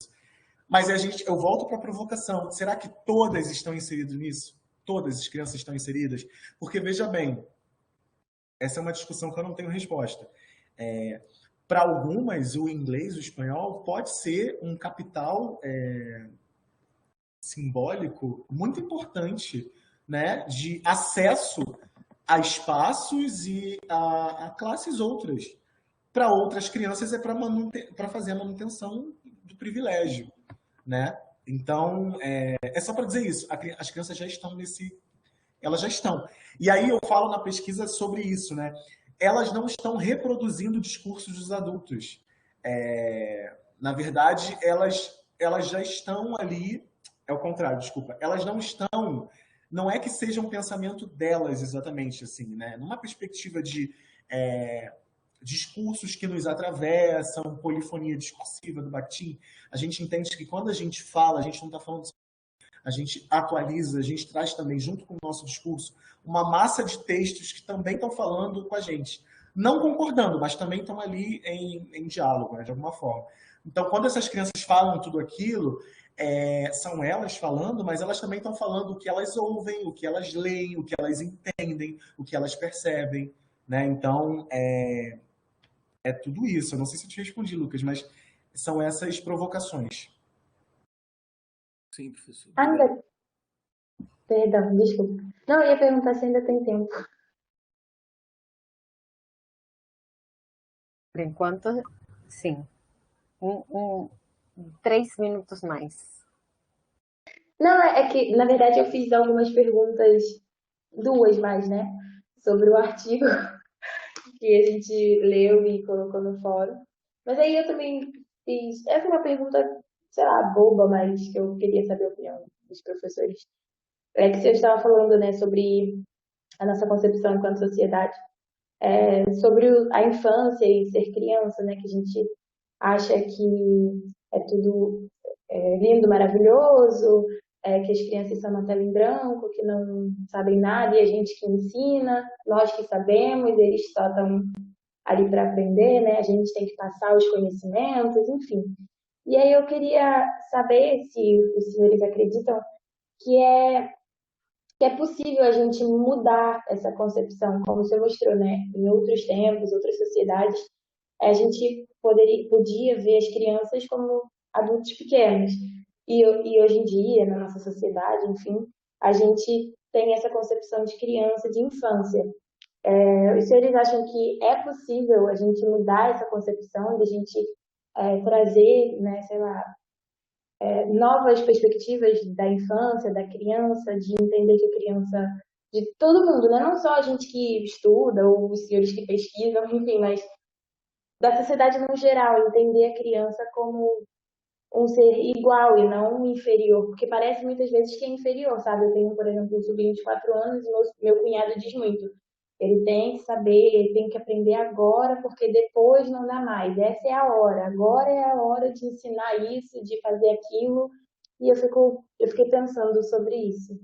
Mas eu volto para a provocação. Será que todas estão inseridas nisso? Todas as crianças estão inseridas? Porque, veja bem, essa é uma discussão que eu não tenho resposta. Para algumas, o inglês, o espanhol, pode ser um capital simbólico muito importante, né, de acesso a espaços e a classes outras. Para outras crianças é para fazer a manutenção do privilégio, né? Então, é só para dizer isso. As crianças já estão elas já estão. E aí eu falo na pesquisa sobre isso, né? Elas não estão reproduzindo discursos dos adultos. Na verdade, elas já estão ali. É o contrário, desculpa. Elas não estão. Não é que seja um pensamento delas exatamente assim, né? Numa perspectiva de discursos que nos atravessam, polifonia discursiva do Bakhtin, a gente entende que quando a gente fala, a gente não está falando, a gente atualiza, a gente traz também, junto com o nosso discurso, uma massa de textos que também estão falando com a gente. Não concordando, mas também estão ali em diálogo, né, de alguma forma. Então, quando essas crianças falam tudo aquilo, são elas falando, mas elas também estão falando o que elas ouvem, o que elas leem, o que elas entendem, o que elas percebem, né? Então, é tudo isso. Eu não sei se eu te respondi, Lucas, mas são essas provocações. Sim, professor. Ainda... Perdão, desculpa. Não, eu ia perguntar se ainda tem tempo. Por enquanto, sim. 3 minutos mais. Não, é que, na verdade, eu fiz algumas perguntas, 2 mais, né? Sobre o artigo que a gente leu e colocou no fórum. Mas aí eu também fiz... Essa é uma pergunta, sei lá, boba, mas que eu queria saber a opinião dos professores. É que você estava falando, né, sobre a nossa concepção enquanto sociedade, sobre a infância e ser criança, né, que a gente acha que é tudo lindo, maravilhoso, que as crianças são uma tela em branco, que não sabem nada, e a gente que ensina, nós que sabemos, eles só estão ali para aprender, né? A gente tem que passar os conhecimentos, enfim. E aí eu queria saber se os senhores acreditam que é possível a gente mudar essa concepção, como você mostrou, né? Em outros tempos, outras sociedades, a gente podia ver as crianças como adultos pequenos. E hoje em dia, na nossa sociedade, enfim, a gente tem essa concepção de criança, de infância. Os senhores acham que é possível a gente mudar essa concepção, de a gente trazer, né, sei lá, novas perspectivas da infância, da criança, de entender que a criança, de todo mundo, né? Não só a gente que estuda ou os senhores que pesquisam, enfim, mas da sociedade no geral, entender a criança como um ser igual e não inferior, porque parece muitas vezes que é inferior, sabe? Eu tenho, por exemplo, um sobrinho de 4 anos e meu cunhado diz muito. Ele tem que saber, ele tem que aprender agora, porque depois não dá mais. Essa é a hora. Agora é a hora de ensinar isso, de fazer aquilo. E eu fiquei pensando sobre isso.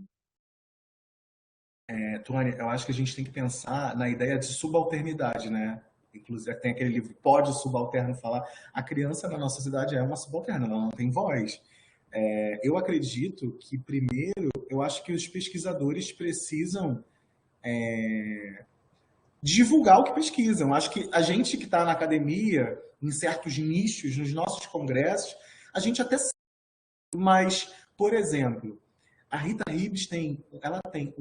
Tony, eu acho que a gente tem que pensar na ideia de subalternidade, né? Inclusive, tem aquele livro, Pode o Subalterno Falar? A criança na nossa sociedade é uma subalterna, ela não tem voz. Eu acredito que, primeiro, eu acho que os pesquisadores precisam divulgar o que pesquisam. Acho que a gente que está na academia, em certos nichos, nos nossos congressos, a gente até sabe, mas, por exemplo, a Rita Ribes ela tem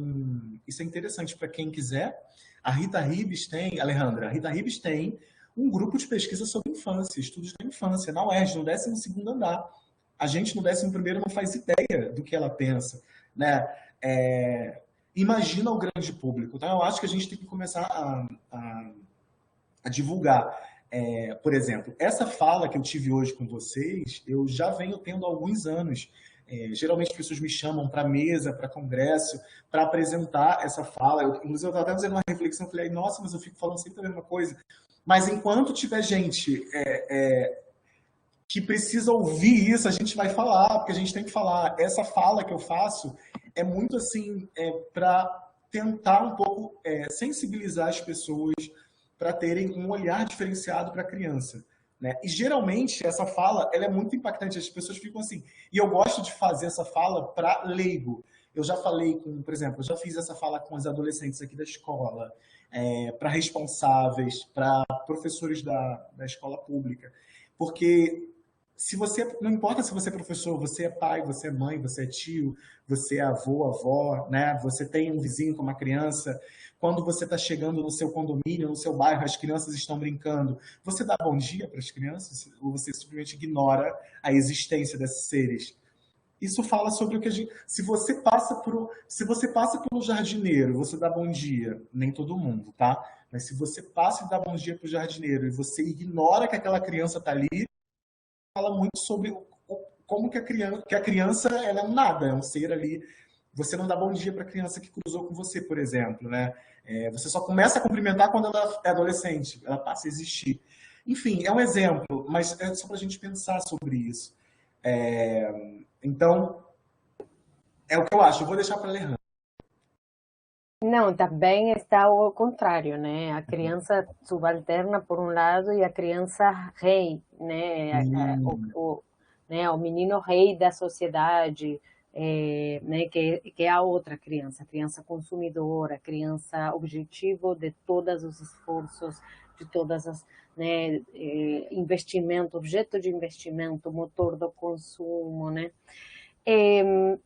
isso é interessante para quem quiser, a Rita Ribes Alejandra, a Rita Ribes tem um grupo de pesquisa sobre infância, estudos da infância, na UERJ, no 12º andar. A gente no 11º não faz ideia do que ela pensa, né? Imagina o grande público. Então, eu acho que a gente tem que começar a divulgar. Por exemplo, essa fala que eu tive hoje com vocês, eu já venho tendo há alguns anos. Geralmente as pessoas me chamam para mesa, para congresso, para apresentar essa fala. Inclusive, eu estava até fazendo uma reflexão, falei, nossa, mas eu fico falando sempre a mesma coisa. Mas enquanto tiver gente que precisa ouvir isso, a gente vai falar, porque a gente tem que falar. Essa fala que eu faço é muito assim, para tentar um pouco sensibilizar as pessoas para terem um olhar diferenciado para a criança. Né? E geralmente essa fala ela é muito impactante, as pessoas ficam assim. E eu gosto de fazer essa fala para leigo. Eu já falei por exemplo, eu já fiz essa fala com os adolescentes aqui da escola, para responsáveis, para professores da escola pública. Porque não importa se você é professor, você é pai, você é mãe, você é tio, você é avô, avó, né? Você tem um vizinho com uma criança. Quando você está chegando no seu condomínio, no seu bairro, as crianças estão brincando, você dá bom dia para as crianças ou você simplesmente ignora a existência desses seres? Isso fala sobre o que a gente... Se você passa pelo jardineiro, você dá bom dia. Nem todo mundo, tá? Mas se você passa e dá bom dia para o jardineiro e você ignora que aquela criança está ali, fala muito sobre como que a criança ela é um nada, é um ser ali. Você não dá bom dia para a criança que cruzou com você, por exemplo, né? Você só começa a cumprimentar quando ela é adolescente, ela passa a existir. Enfim, é um exemplo, mas é só para a gente pensar sobre isso. Então, é o que eu acho. Eu vou deixar para a Alejandra. Não, também está ao contrário, né? A criança subalterna por um lado e a criança rei, né? O menino rei da sociedade, né? Que é a outra criança, a criança consumidora, a criança objetivo de todos os esforços, de todas as, né? Investimento, objeto de investimento, motor do consumo, né?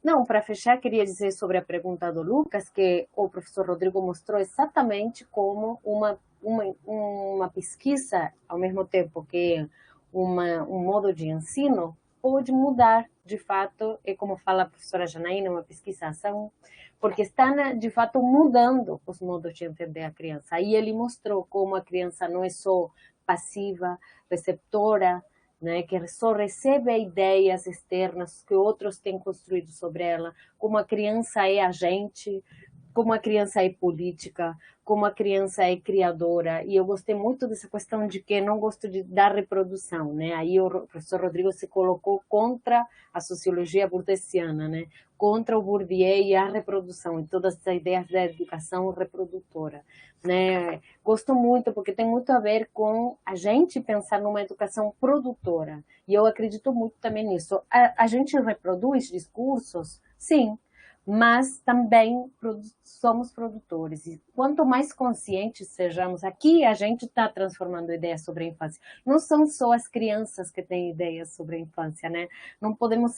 Não, para fechar, queria dizer sobre a pergunta do Lucas, que o professor Rodrigo mostrou exatamente como uma pesquisa, ao mesmo tempo que um modo de ensino, pode mudar, de fato, e como fala a professora Janaína, uma pesquisação, porque está, de fato, mudando os modos de entender a criança. Aí ele mostrou como a criança não é só passiva, receptora, né, que só recebe ideias externas que outros têm construído sobre ela, como a criança é agente, como a criança é política, como a criança é criadora, e eu gostei muito dessa questão de que não gosto da reprodução, né? Aí o professor Rodrigo se colocou contra a sociologia burtesiana, né? Contra o Bourdieu e a reprodução, e todas as ideias da educação reprodutora, né? Gosto muito, porque tem muito a ver com a gente pensar numa educação produtora, e eu acredito muito também nisso. A gente reproduz discursos, sim, mas também somos produtores. E quanto mais conscientes sejamos, aqui a gente está transformando ideias sobre a infância. Não são só as crianças que têm ideias sobre a infância, né? Não podemos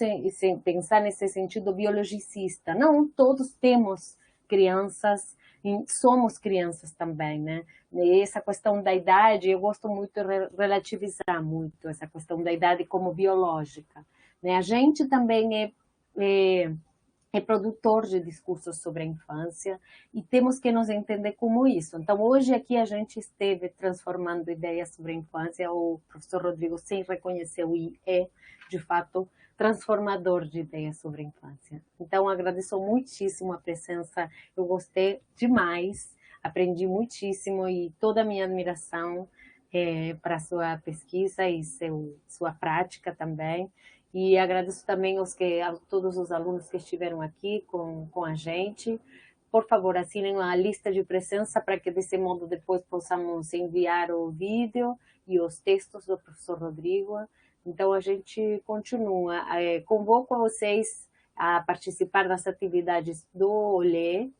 pensar nesse sentido biologicista. Não, todos temos crianças, somos crianças também, né? E essa questão da idade, eu gosto muito de relativizar muito essa questão da idade como biológica, né? A gente também é produtor de discursos sobre a infância e temos que nos entender como isso. Então, hoje aqui a gente esteve transformando ideias sobre a infância, o professor Rodrigo sim reconheceu e é, de fato, transformador de ideias sobre a infância. Então, agradeço muitíssimo a presença, eu gostei demais, aprendi muitíssimo e toda a minha admiração para a sua pesquisa e sua prática também. E agradeço também a todos os alunos que estiveram aqui com a gente. Por favor, assinem a lista de presença para que, desse modo, depois possamos enviar o vídeo e os textos do professor Rodrigo. Então, a gente continua. Convoco vocês a participar das atividades do OLE,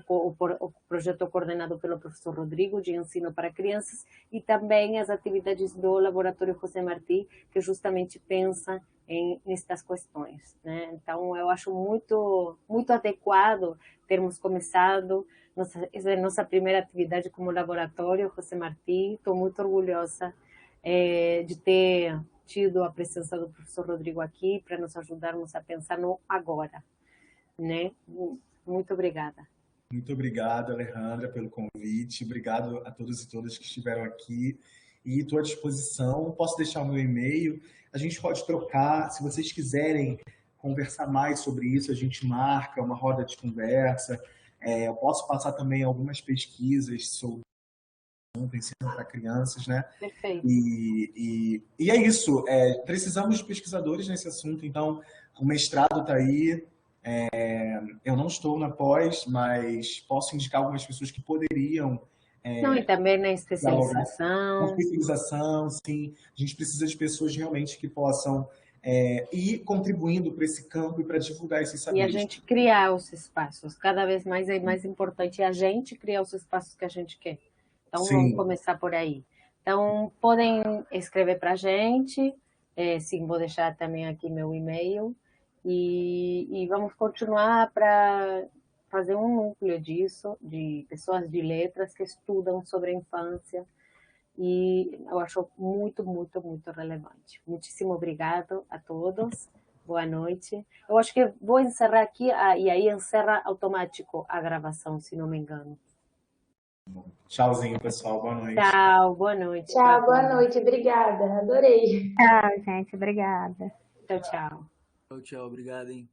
o projeto coordenado pelo professor Rodrigo, de ensino para crianças, e também as atividades do Laboratório José Martí, que justamente pensa nestas questões, né? Então, eu acho muito, muito adequado termos começado nossa primeira atividade como laboratório José Martí. Estou muito orgulhosa de ter tido a presença do professor Rodrigo aqui para nos ajudarmos a pensar no agora, né? Muito obrigada. Muito obrigado, Alejandra, pelo convite. Obrigado a todos e todas que estiveram aqui. E estou à disposição. Posso deixar o meu e-mail. A gente pode trocar. Se vocês quiserem conversar mais sobre isso, a gente marca uma roda de conversa. Eu posso passar também algumas pesquisas sobre ensino para crianças, né? Perfeito. E é isso. Precisamos de pesquisadores nesse assunto. Então, o mestrado está aí. Eu não estou na pós, mas posso indicar algumas pessoas que poderiam Não, e também na na especialização. especialização, sim. A gente precisa de pessoas realmente que possam ir contribuindo para esse campo e para divulgar esses E saberes. a gente criar os espaços. Cada vez mais é mais importante a gente criar os espaços que a gente quer. Então, Sim. vamos começar por aí. Então, podem escrever para a gente. Sim, vou deixar também aqui meu e-mail. E vamos continuar para fazer um núcleo disso, de pessoas de letras que estudam sobre a infância. E eu acho muito, muito, muito relevante. Muitíssimo obrigado a todos. Boa noite. Eu acho que vou encerrar aqui, e aí encerra automático a gravação, se não me engano. Tchauzinho, pessoal. Boa noite. Tchau, boa noite. Tchau, boa noite. Obrigada. Adorei. Tchau, gente. Obrigada. Tchau, tchau. Tchau, tchau. Obrigado, hein?